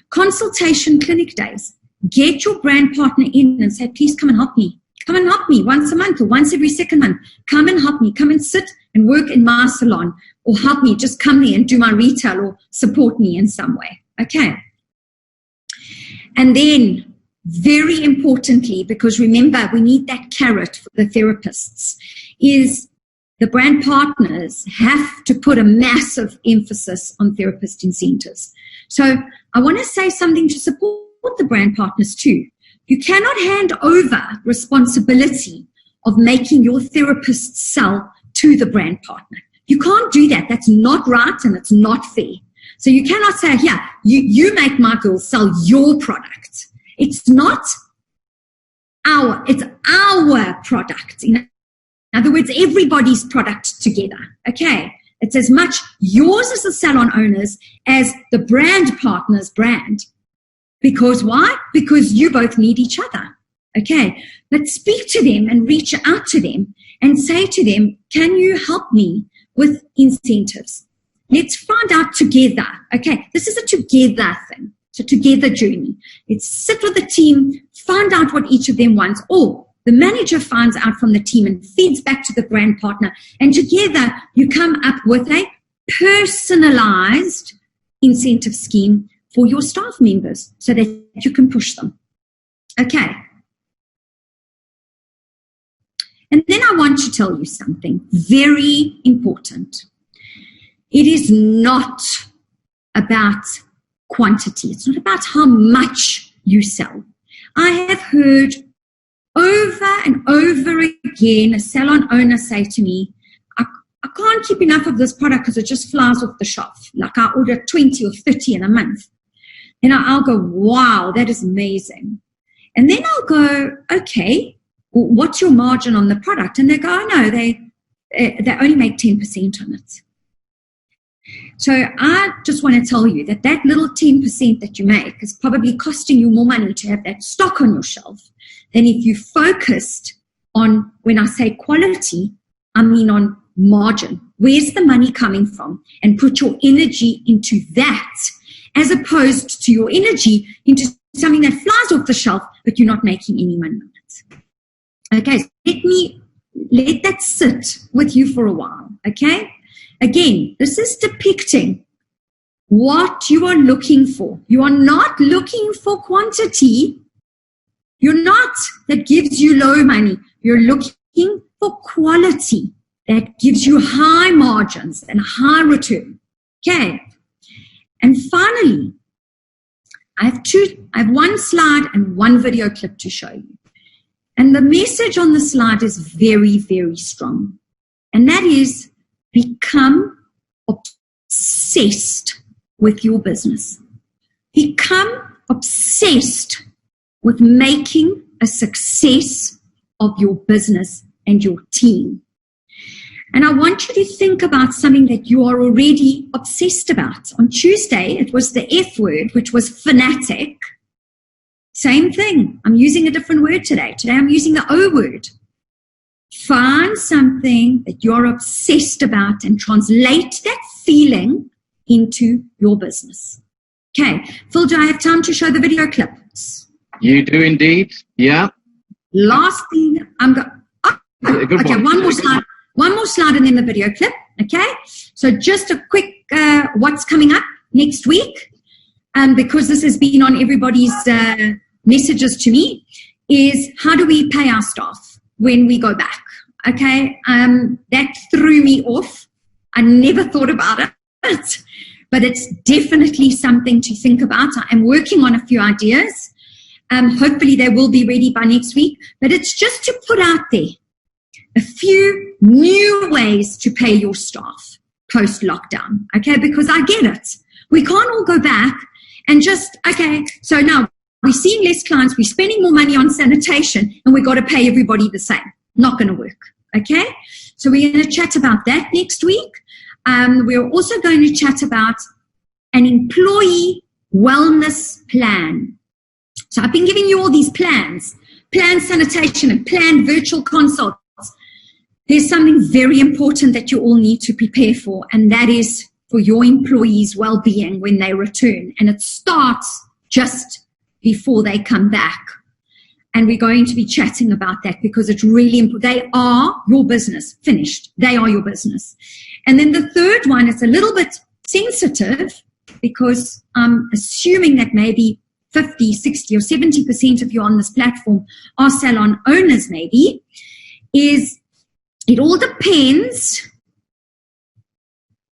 Consultation clinic days. Get your brand partner in and say, please come and help me. Come and help me once a month or once every second month. Come and help me. Come and sit and work in my salon, or help me. Just come there and do my retail or support me in some way. Okay. And then, very importantly, because remember, we need that carrot for the therapists, is the brand partners have to put a massive emphasis on therapist incentives. So I want to say something to support the brand partners too. You cannot hand over responsibility of making your therapist sell to the brand partner. You can't do that. That's not right and it's not fair. So you cannot say, yeah, you make my girl sell your product. It's not it's our product. In other words, everybody's product together. Okay. It's as much yours as the salon owners as the brand partner's brand. Because why? Because you both need each other. Okay. But speak to them and reach out to them and say to them, can you help me with incentives? Let's find out together. Okay. This is a together thing. It's a together journey. Let's sit with the team, find out what each of them wants, or the manager finds out from the team and feeds back to the brand partner. And together you come up with a personalized incentive scheme for your staff members so that you can push them. Okay. And then I want to tell you something very important. It is not about quantity. It's not about how much you sell. I have heard over and over again a salon owner say to me, I can't keep enough of this product because it just flies off the shelf. Like I order 20 or 30 in a month. And I'll go, wow, that is amazing. And then I'll go, okay, well, what's your margin on the product? And they go, oh, no, they only make 10% on it. So I just want to tell you that that little 10% that you make is probably costing you more money to have that stock on your shelf than if you focused on, when I say quality, I mean on margin. Where's the money coming from? And put your energy into that as opposed to your energy into something that flies off the shelf, but you're not making any money on it. Okay, so let that sit with you for a while, okay? Again, this is depicting what you are looking for. You are not looking for quantity. You're not. That gives you low money. You're looking for quality that gives you high margins and high return. Okay. And finally, I have one slide and one video clip to show you. And the message on the slide is very, very strong. And that is, become obsessed with your business. Become obsessed with making a success of your business and your team. And I want you to think about something that you are already obsessed about. On Tuesday, it was the F word, which was fanatic. Same thing. I'm using a different word today. Today I'm using the O word. Find something that you're obsessed about and translate that feeling into your business. Okay. Phil, do I have time to show the video clips? You do indeed. Yeah. Last thing I'm going. Okay, one more slide. One more slide and then the video clip. Okay. So just a quick what's coming up next week, because this has been on everybody's messages to me, is how do we pay our staff when we go back? Okay. That threw me off. I never thought about it, but it's definitely something to think about. I'm working on a few ideas. Hopefully they will be ready by next week, but it's just to put out there a few new ways to pay your staff post-lockdown, okay? Because I get it. We can't all go back and just, okay, so now we're seeing less clients, we're spending more money on sanitation, and we've got to pay everybody the same. Not going to work, okay? So we're going to chat about that next week. We're also going to chat about an employee wellness plan. So I've been giving you all these plans, planned sanitation and planned virtual consults. There's something very important that you all need to prepare for, and that is for your employees' well-being when they return. And it starts just before they come back. And we're going to be chatting about that because it's really important. They are your business. Finished. They are your business. And then the third one is a little bit sensitive because I'm assuming that maybe 50, 60, or 70% of you on this platform are salon owners maybe, is it all depends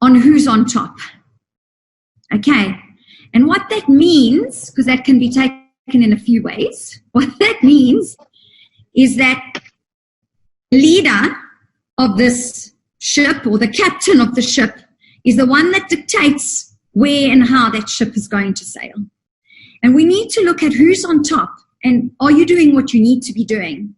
on who's on top. Okay. And what that means, because that can be taken in a few ways, what that means is that the leader of this ship or the captain of the ship is the one that dictates where and how that ship is going to sail. And we need to look at who's on top and are you doing what you need to be doing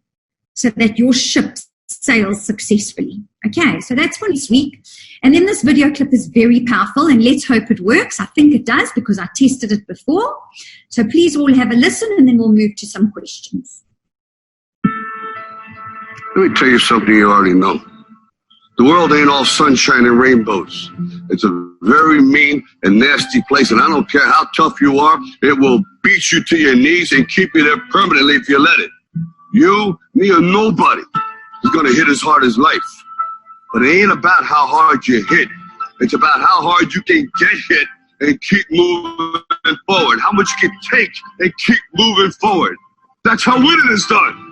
so that your ship sails successfully. Okay, so that's for this week. And then this video clip is very powerful and let's hope it works. I think it does because I tested it before. So please all have a listen and then we'll move to some questions. Let me tell you something you already know. The world ain't all sunshine and rainbows. It's a very mean and nasty place, and I don't care how tough you are, it will beat you to your knees and keep you there permanently if you let it. You, me, or nobody is going to hit as hard as life. But it ain't about how hard you hit. It's about how hard you can get hit and keep moving forward. How much you can take and keep moving forward. That's how winning is done.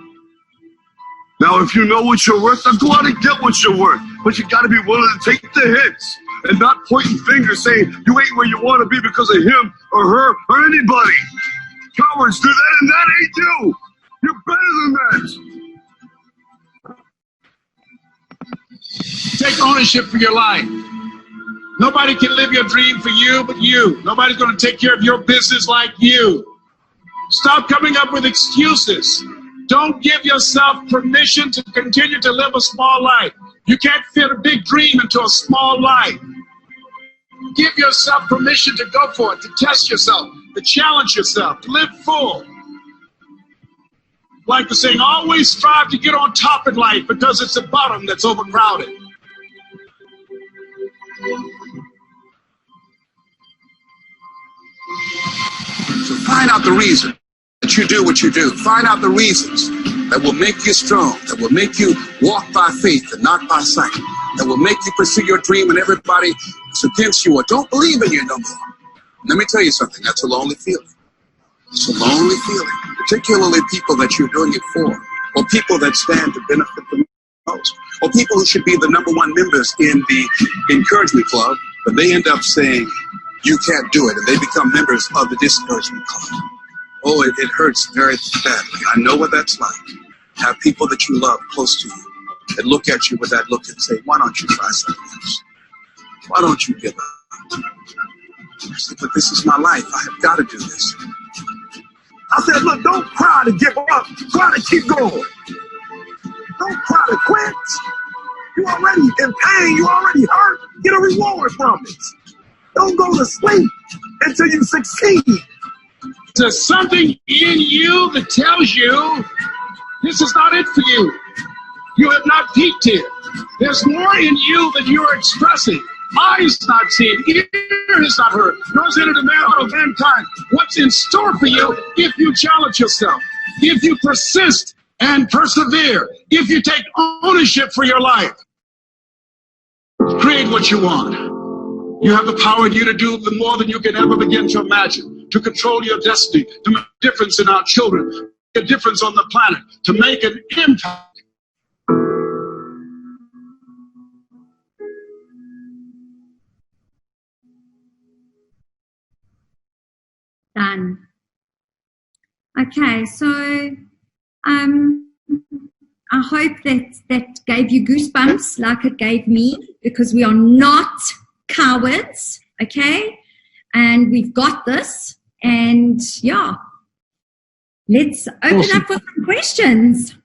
Now, if you know what you're worth, then go out and get what you're worth. But you got to be willing to take the hits and not pointing fingers saying you ain't where you want to be because of him or her or anybody. Cowards do that, and that ain't you. You're better than that. Take ownership for your life. Nobody can live your dream for you but you. Nobody's going to take care of your business like you. Stop coming up with excuses. Don't give yourself permission to continue to live a small life. You can't fit a big dream into a small life. Give yourself permission to go for it, to test yourself, to challenge yourself, to live full. Like the saying, always strive to get on top in life because it's the bottom that's overcrowded. So find out the reason that you do what you do. Find out the reasons that will make you strong, that will make you walk by faith and not by sight, that will make you pursue your dream when everybody is against you or don't believe in you no more. Let me tell you something, that's a lonely feeling. It's a lonely feeling, particularly people that you're doing it for, or people that stand to benefit the most, or people who should be the #1 members in the encouragement club, but they end up saying, you can't do it, and they become members of the discouragement club. Oh, it hurts very badly. I know what that's like. Have people that you love close to you that look at you with that look and say, why don't you try something else? Why don't you give up? I said, but this is my life. I have got to do this. I said, look, don't cry to give up. Cry to keep going. Don't cry to quit. You're already in pain. You already hurt. Get a reward from it. Don't go to sleep until you succeed. There's something in you that tells you this is not it for you. You have not peaked here. There's more in you than you're expressing. Eyes not seen, ear has not heard, nor has entered the heart of mankind. What's in store for you if you challenge yourself, if you persist and persevere, if you take ownership for your life. Create what you want. You have the power in you to do more than you can ever begin to imagine, to control your destiny, to make a difference in our children, make a difference on the planet, to make an impact. Done. Okay, so I hope that gave you goosebumps like it gave me, because we are not cowards, okay? And we've got this. And yeah, let's open up for some questions.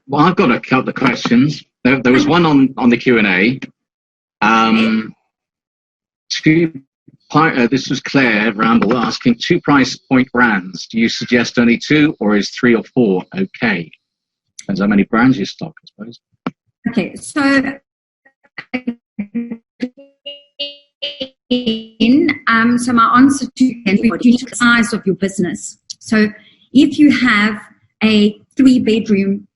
Well, I've got a couple of questions. There was one on the Q&A. This was Claire Ramble asking, 2 price point brands. Do you suggest only 2, or is 3 or 4 okay? Depends how many brands you stock, I suppose. Okay, so so my answer to the size of your business. So if you have a 3-room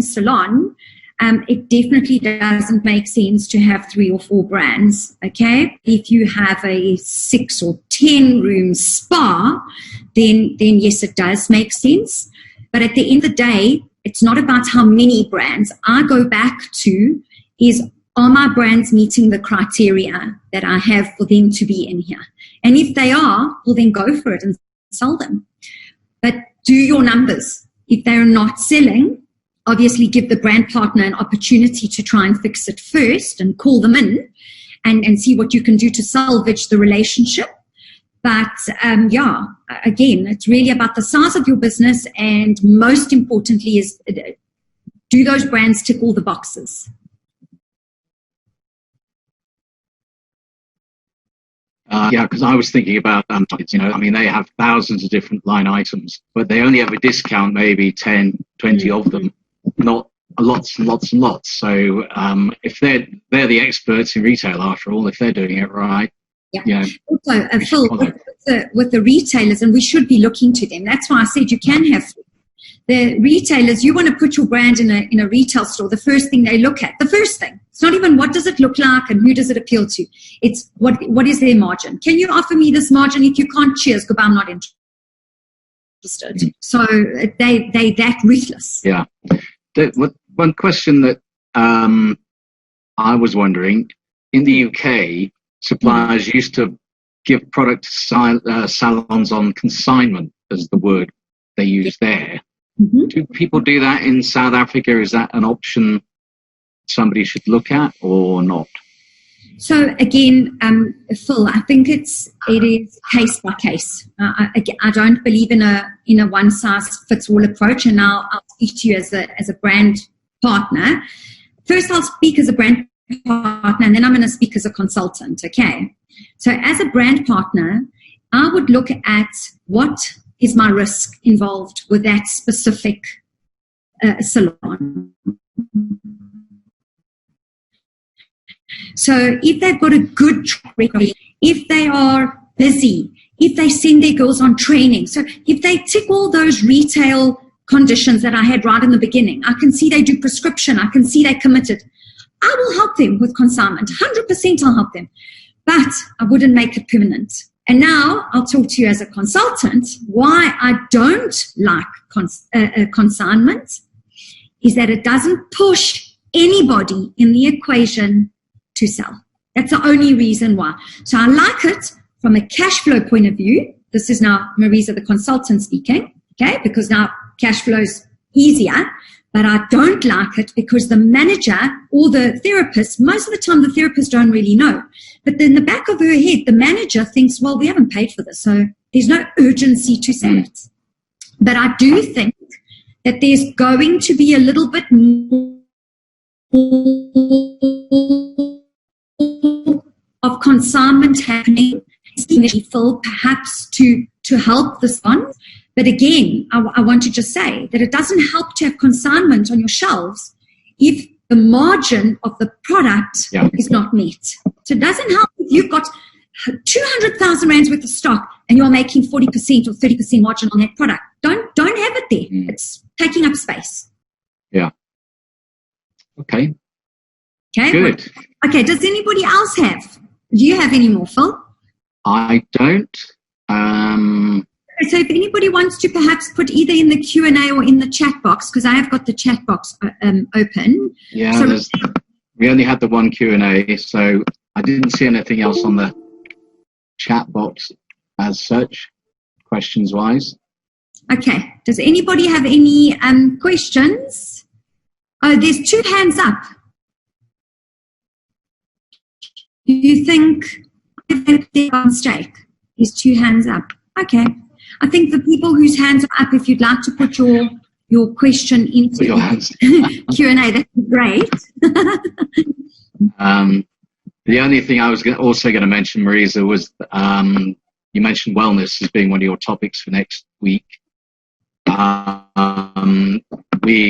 salon, it definitely doesn't make sense to have 3 or 4 brands, okay? If you have a 6 or 10 room spa, then yes, it does make sense. But at the end of the day, it's not about how many brands. I go back to are my brands meeting the criteria that I have for them to be in here? And if they are, well, then go for it and sell them. But do your numbers. If they're not selling, obviously give the brand partner an opportunity to try and fix it first and call them in and see what you can do to salvage the relationship. But yeah, again, it's really about the size of your business, and most importantly is, do those brands tick all the boxes? Yeah, because I was thinking about, they have thousands of different line items, but they only have a discount, maybe 10, 20 of them, not lots and lots and lots. So if they're the experts in retail, after all, if they're doing it right. Yeah. Also, Phil, with the retailers, and we should be looking to them. That's why I said you can have the retailers. You want to put your brand in a retail store. The first thing they look at, it's not even what does it look like and who does it appeal to. It's what is their margin. Can you offer me this margin? If you can't, cheers, goodbye, I'm not interested. So they that ruthless. Yeah. One question that I was wondering, in the UK, suppliers used to give product to salons on consignment as the word they use there. Mm-hmm. Do people do that in South Africa? Is that an option somebody should look at or not? So again, Phil, I think it is case by case. I don't believe in a one size fits all approach. And I'll speak to you as a brand partner. First, I'll speak as a brand partner, and then I'm going to speak as a consultant. Okay. So as a brand partner, I would look at what is my risk involved with that specific salon. So if they've got a good track record, if they are busy, if they send their girls on training, so if they tick all those retail conditions that I had right in the beginning, I can see they do prescription, I can see they're committed, I will help them with consignment. 100% I'll help them. But I wouldn't make it permanent. And now I'll talk to you as a consultant why I don't like consignment is that it doesn't push anybody in the equation to sell. That's the only reason why. So I like it from a cash flow point of view. This is now Marisa, the consultant, speaking, okay, because now cash flow is easier. but I don't like it because the manager or the therapist, most of the time the therapists don't really know. But in the back of her head, the manager thinks, well, we haven't paid for this, so there's no urgency to sell it. But I do think that there's going to be a little bit more of consignment happening, perhaps to help this one. But again, I want to just say that it doesn't help to have consignment on your shelves if the margin of the product is not met. So it doesn't help if you've got 200,000 rands worth of stock and you're making 40% or 30% margin on that product. Don't have it there. It's taking up space. Yeah. Okay. Okay. Good. Okay. Does anybody else have? Do you have any more, Phil? I don't. So if anybody wants to perhaps put either in the Q&A or in the chat box, because I have got the chat box open. Yeah, so, we only had the one Q&A, so I didn't see anything else on the chat box as such, questions-wise. Okay. Does anybody have any questions? Oh, there's 2 hands up. Do you think they're a mistake? There's 2 hands up. Okay. I think the people whose hands are up, if you'd like to put your question into Q&A, that'd be great. The only thing I was also going to mention, Marisa, was you mentioned wellness as being one of your topics for next week. We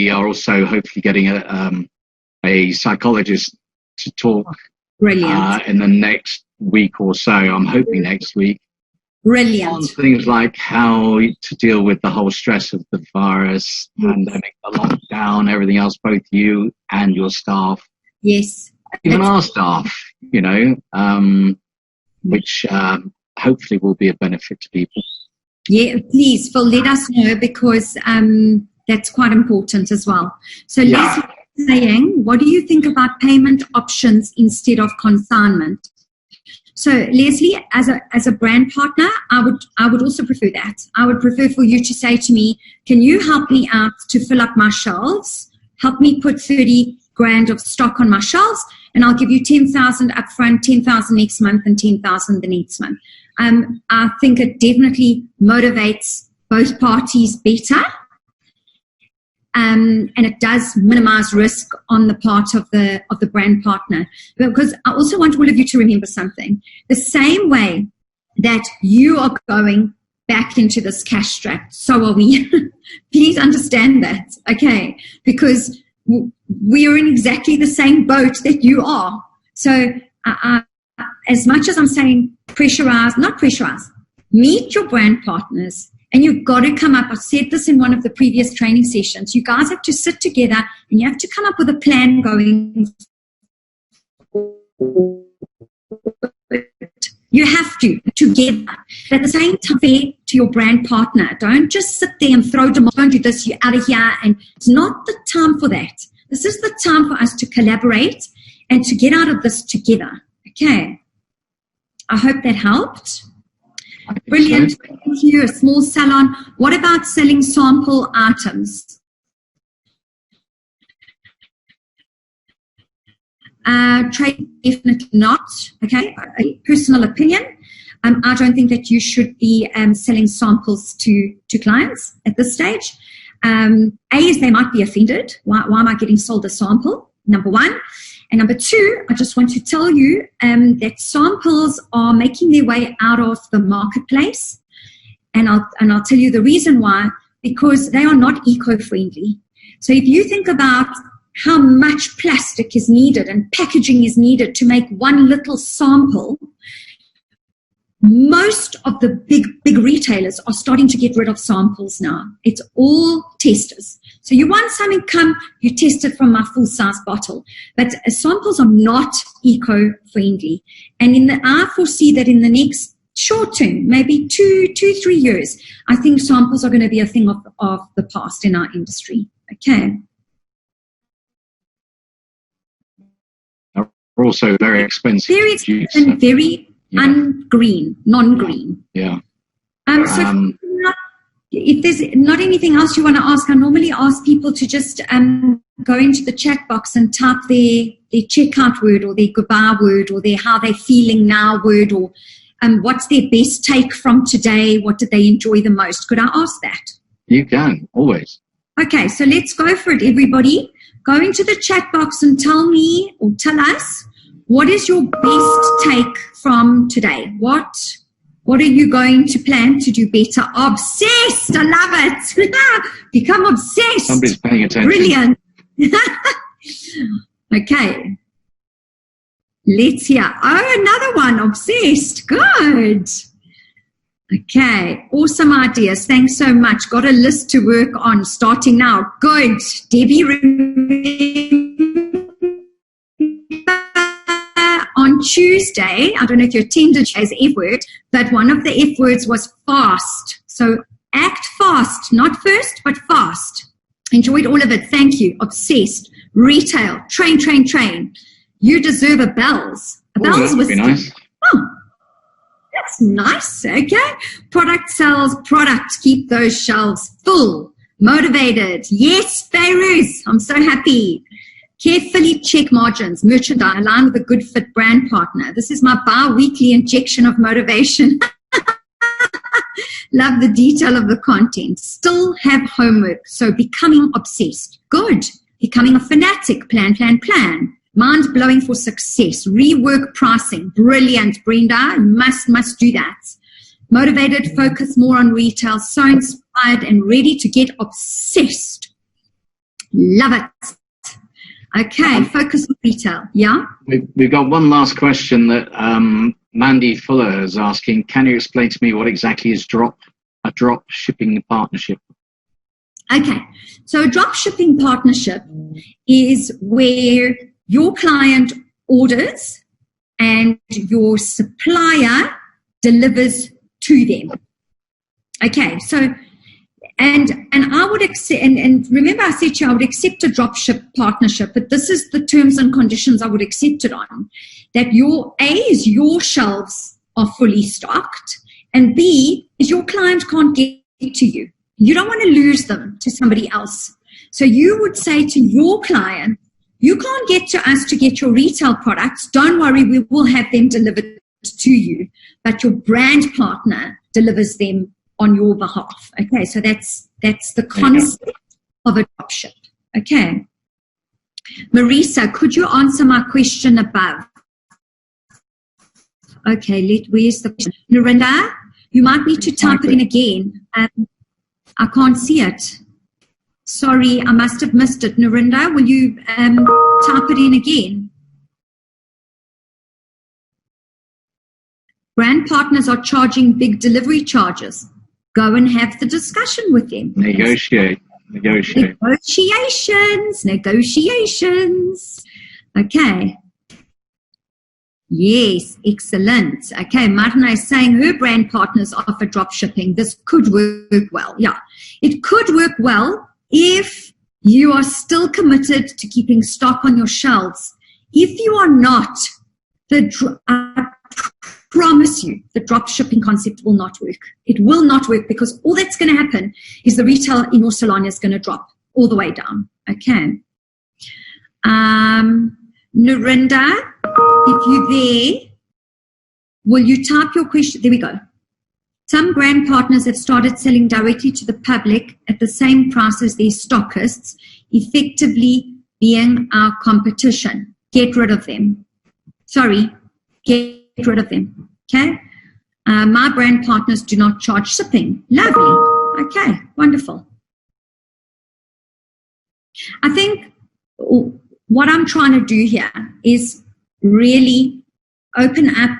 are also hopefully getting a psychologist to talk in the next week or so. I'm hoping next week. Brilliant. On things like how to deal with the whole stress of the virus, pandemic, the lockdown, everything else, both you and your staff. Yes. Even our staff, which hopefully will be a benefit to people. Yeah, please, Phil, let us know because that's quite important as well. So Leslie is saying, what do you think about payment options instead of consignment? So Leslie, as a brand partner, I would also prefer that. I would prefer for you to say to me, can you help me out to fill up my shelves? Help me put 30 grand of stock on my shelves, and I'll give you 10,000 upfront, 10,000 next month, and 10,000 the next month. I think it definitely motivates both parties better. And it does minimize risk on the part of the brand partner. Because I also want all of you to remember something. The same way that you are going back into this cash strapped, so are we. Please understand that, okay? Because we are in exactly the same boat that you are. So as much as I'm saying not pressurize, meet your brand partners. And you've got to come up. I said this in one of the previous training sessions. You guys have to sit together and you have to come up with a plan going forward. You have to, together. But at the same time, fair to your brand partner. Don't just sit there and throw them, don't do this, you're out of here. And it's not the time for that. This is the time for us to collaborate and to get out of this together. Okay. I hope that helped. Brilliant. Thank you. A small salon. What about selling sample items? Trade, definitely not. Okay. A personal opinion. I don't think that you should be selling samples to clients at this stage. Is they might be offended. Why am I getting sold a sample? Number one. And number two, I just want to tell you that samples are making their way out of the marketplace. And I'll tell you the reason why, because they are not eco-friendly. So if you think about how much plastic is needed and packaging is needed to make one little sample, most of the big retailers are starting to get rid of samples now. It's all testers. So you want something, you test it from my full-size bottle. But samples are not eco-friendly. And I foresee that in the next short term, maybe 2-3 years, I think samples are going to be a thing of the past in our industry. Okay. They're also very expensive. Very expensive and very non-green. Yeah. if there's not anything else you want to ask, I normally ask people to just go into the chat box and type their checkout word or their goodbye word or their how they're feeling now word, or what's their best take from today, what did they enjoy the most. Could I ask that? You can, always. Okay, so let's go for it, everybody. Go into the chat box and tell me or tell us, what is your best take from today? What are you going to plan to do better? Obsessed. I love it. Become obsessed. Somebody's paying attention. Brilliant. Okay. Let's hear. Oh, another one. Obsessed. Good. Okay. Awesome ideas. Thanks so much. Got a list to work on starting now. Good. Debbie, on Tuesday, I don't know if you attended as F word, but one of the F words was fast. So act fast, not first, but fast. Enjoyed all of it. Thank you. Obsessed. Retail. Train, train, train. You deserve a bells. A bells was nice. Oh, that's nice. Okay. Product sales, product. Keep those shelves full. Motivated. Yes, Fairuz. I'm so happy. Carefully check margins, merchandise, align with a good fit brand partner. This is my bi-weekly injection of motivation. Love the detail of the content. Still have homework, so becoming obsessed. Good. Becoming a fanatic. Plan, plan, plan. Mind-blowing for success. Rework pricing. Brilliant, Brenda. You must do that. Motivated, focus more on retail. So inspired and ready to get obsessed. Love it. Okay, focus on retail. Yeah? We've got one last question that Mandy Fuller is asking. Can you explain to me what exactly is a drop shipping partnership? Okay, so a drop shipping partnership is where your client orders and your supplier delivers to them. Okay, so and I would accept, and remember I said to you I would accept a drop ship partnership, but this is the terms and conditions I would accept it on. That your shelves are fully stocked, and B is your client can't get to you. You don't want to lose them to somebody else. So you would say to your client, you can't get to us to get your retail products. Don't worry, we will have them delivered to you, but your brand partner delivers them on your behalf. Okay, so that's the concept of a dropship. Okay. Marisa, could you answer my question above? Okay, where's the question? Lorinda, you might need to type it in again. I can't see it. Sorry, I must have missed it. Lorinda, will you type it in again? Brand partners are charging big delivery charges. Go and have the discussion with them. Negotiate. Negotiations. Okay. Yes, excellent. Okay, Martina is saying her brand partners offer drop shipping. This could work well. Yeah, it could work well if you are still committed to keeping stock on your shelves. If you are not, I promise you, the drop shipping concept will not work. It will not work because all that's going to happen is the retail in your salon is going to drop all the way down. Okay. Narinda, if you're there, will you type your question? There we go. Some brand partners have started selling directly to the public at the same price as their stockists, effectively being our competition. Get rid of them. Sorry, get rid of them. Okay? My brand partners do not charge shipping. Lovely. Okay, wonderful. I think what I'm trying to do here is really open up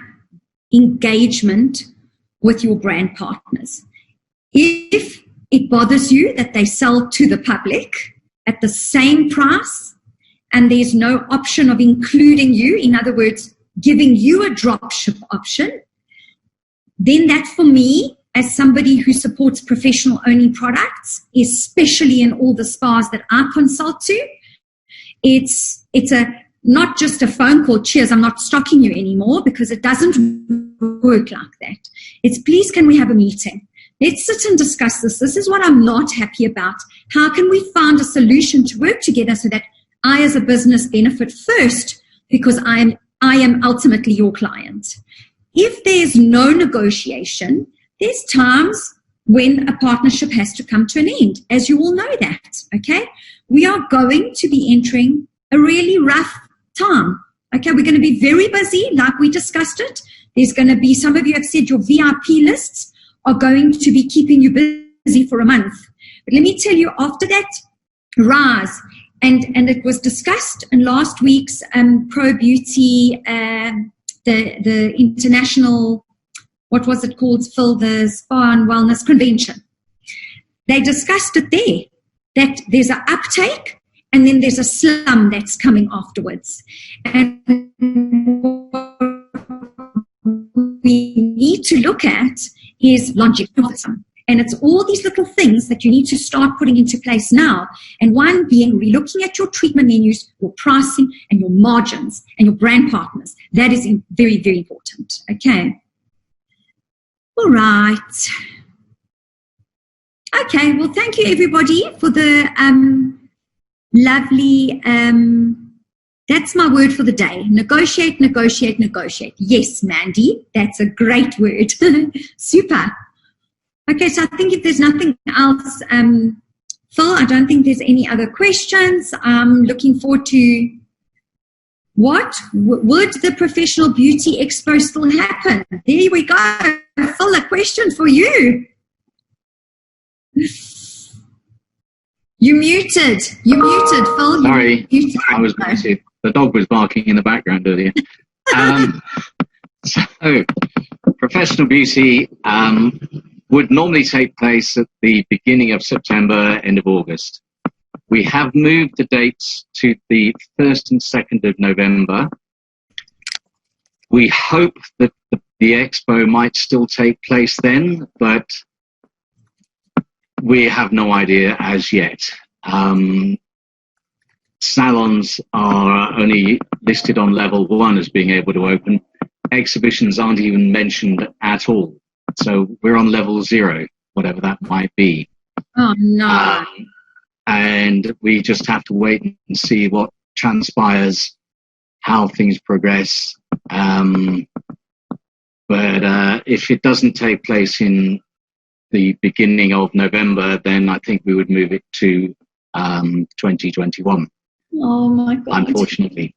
engagement with your brand partners. If it bothers you that they sell to the public at the same price and there's no option of including you, in other words, giving you a drop ship option, then that for me, as somebody who supports professional only products, especially in all the spas that I consult to, it's not just a phone call, cheers, I'm not stocking you anymore, because it doesn't work like that. It's please can we have a meeting? Let's sit and discuss this. This is what I'm not happy about. How can we find a solution to work together so that I as a business benefit first, because I am ultimately your client. If there's no negotiation, there's times when a partnership has to come to an end, as you all know that, okay? We are going to be entering a really rough time, okay? We're going to be very busy, like we discussed it. There's going to be, some of you have said your VIP lists are going to be keeping you busy for a month. But let me tell you, after that rise, and it was discussed in last week's ProBeauty, the international, what was it called, Phil, the Spa and Wellness Convention. They discussed it there, that there's an uptake and then there's a slum that's coming afterwards. And what we need to look at is longevity. And it's all these little things that you need to start putting into place now. And one being relooking at your treatment menus, your pricing, and your margins, and your brand partners. That is very, very important. Okay. All right. Okay. Well, thank you, everybody, for the lovely, that's my word for the day. Negotiate, negotiate, negotiate. Yes, Mandy, that's a great word. Super. Okay, so I think if there's nothing else, Phil, I don't think there's any other questions. I'm looking forward to what? Would the Professional Beauty Expo still happen? There we go. Phil, a question for you. You muted, Phil. Sorry, I was muted. The dog was barking in the background earlier. So, Professional Beauty would normally take place at the beginning of September, end of August. We have moved the dates to the 1st and 2nd of November. We hope that the expo might still take place then, but we have no idea as yet. Salons are only listed on level 1 as being able to open. Exhibitions aren't even mentioned at all. So we're on level 0, whatever that might be. Oh, no. And we just have to wait and see what transpires, how things progress. But if it doesn't take place in the beginning of November, then I think we would move it to 2021. Oh, my God. Unfortunately.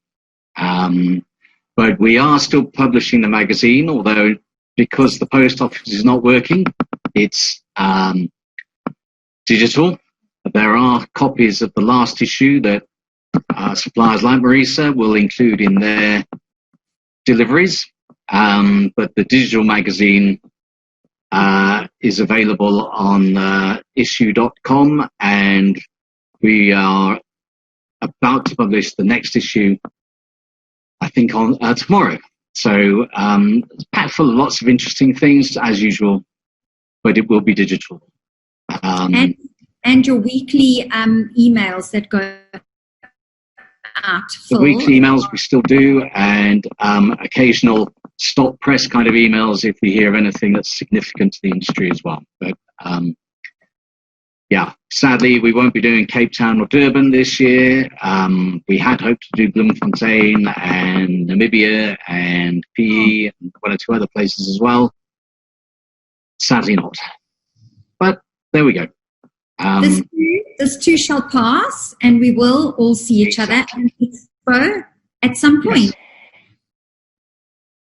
But we are still publishing the magazine, although because the post office is not working, it's digital. There are copies of the last issue that suppliers like Marisa will include in their deliveries. But the digital magazine is available on issue.com, and we are about to publish the next issue, I think, on tomorrow. So it's packed full of lots of interesting things, as usual, but it will be digital. And your weekly emails that go out. The weekly emails we still do, and occasional stop press kind of emails if we hear of anything that's significant to the industry as well. But yeah, sadly, we won't be doing Cape Town or Durban this year. We had hoped to do Bloemfontein and Namibia and PE and one or two other places as well. Sadly not. But there we go. This too shall pass, and we will all see each other at Expo at some point. Yes.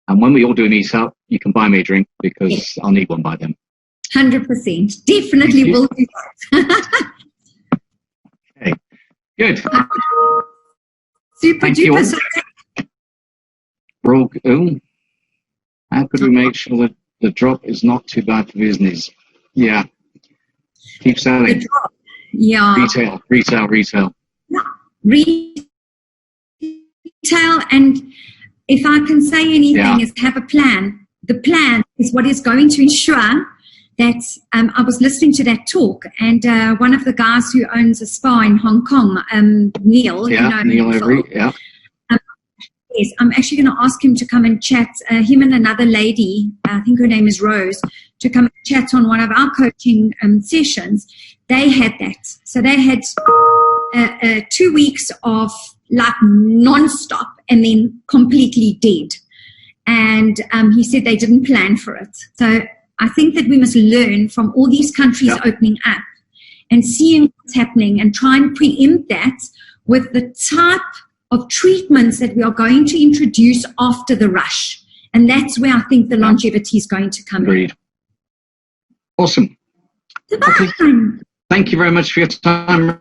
And when we all do meet up, you can buy me a drink, because I'll need one by then. 100%. Definitely will do that. Okay. Good. Super Thank duper. How could we make sure that the drop is not too bad for business? Yeah. Keep selling. The drop. Yeah. Retail. Yeah. Retail, and if I can say anything, is have a plan. The plan is what is going to ensure that I was listening to that talk, and one of the guys who owns a spa in Hong Kong, Neil. Neil Avery, yes, I'm actually going to ask him to come and chat, him and another lady, I think her name is Rose, to come and chat on one of our coaching sessions, they had that. So they had 2 weeks of like non-stop and then completely dead. And he said they didn't plan for it. So I think that we must learn from all these countries opening up and seeing what's happening and try and preempt that with the type of treatments that we are going to introduce after the rush. And that's where I think the longevity is going to come Agreed. in. Awesome. Okay. Thank you very much for your time.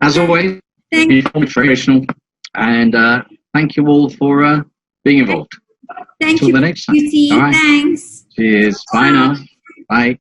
As always, very informational. And thank you all for being involved. Thank Until you. the next time. Beauty. All right. Thanks. Cheers. Bye now. Bye.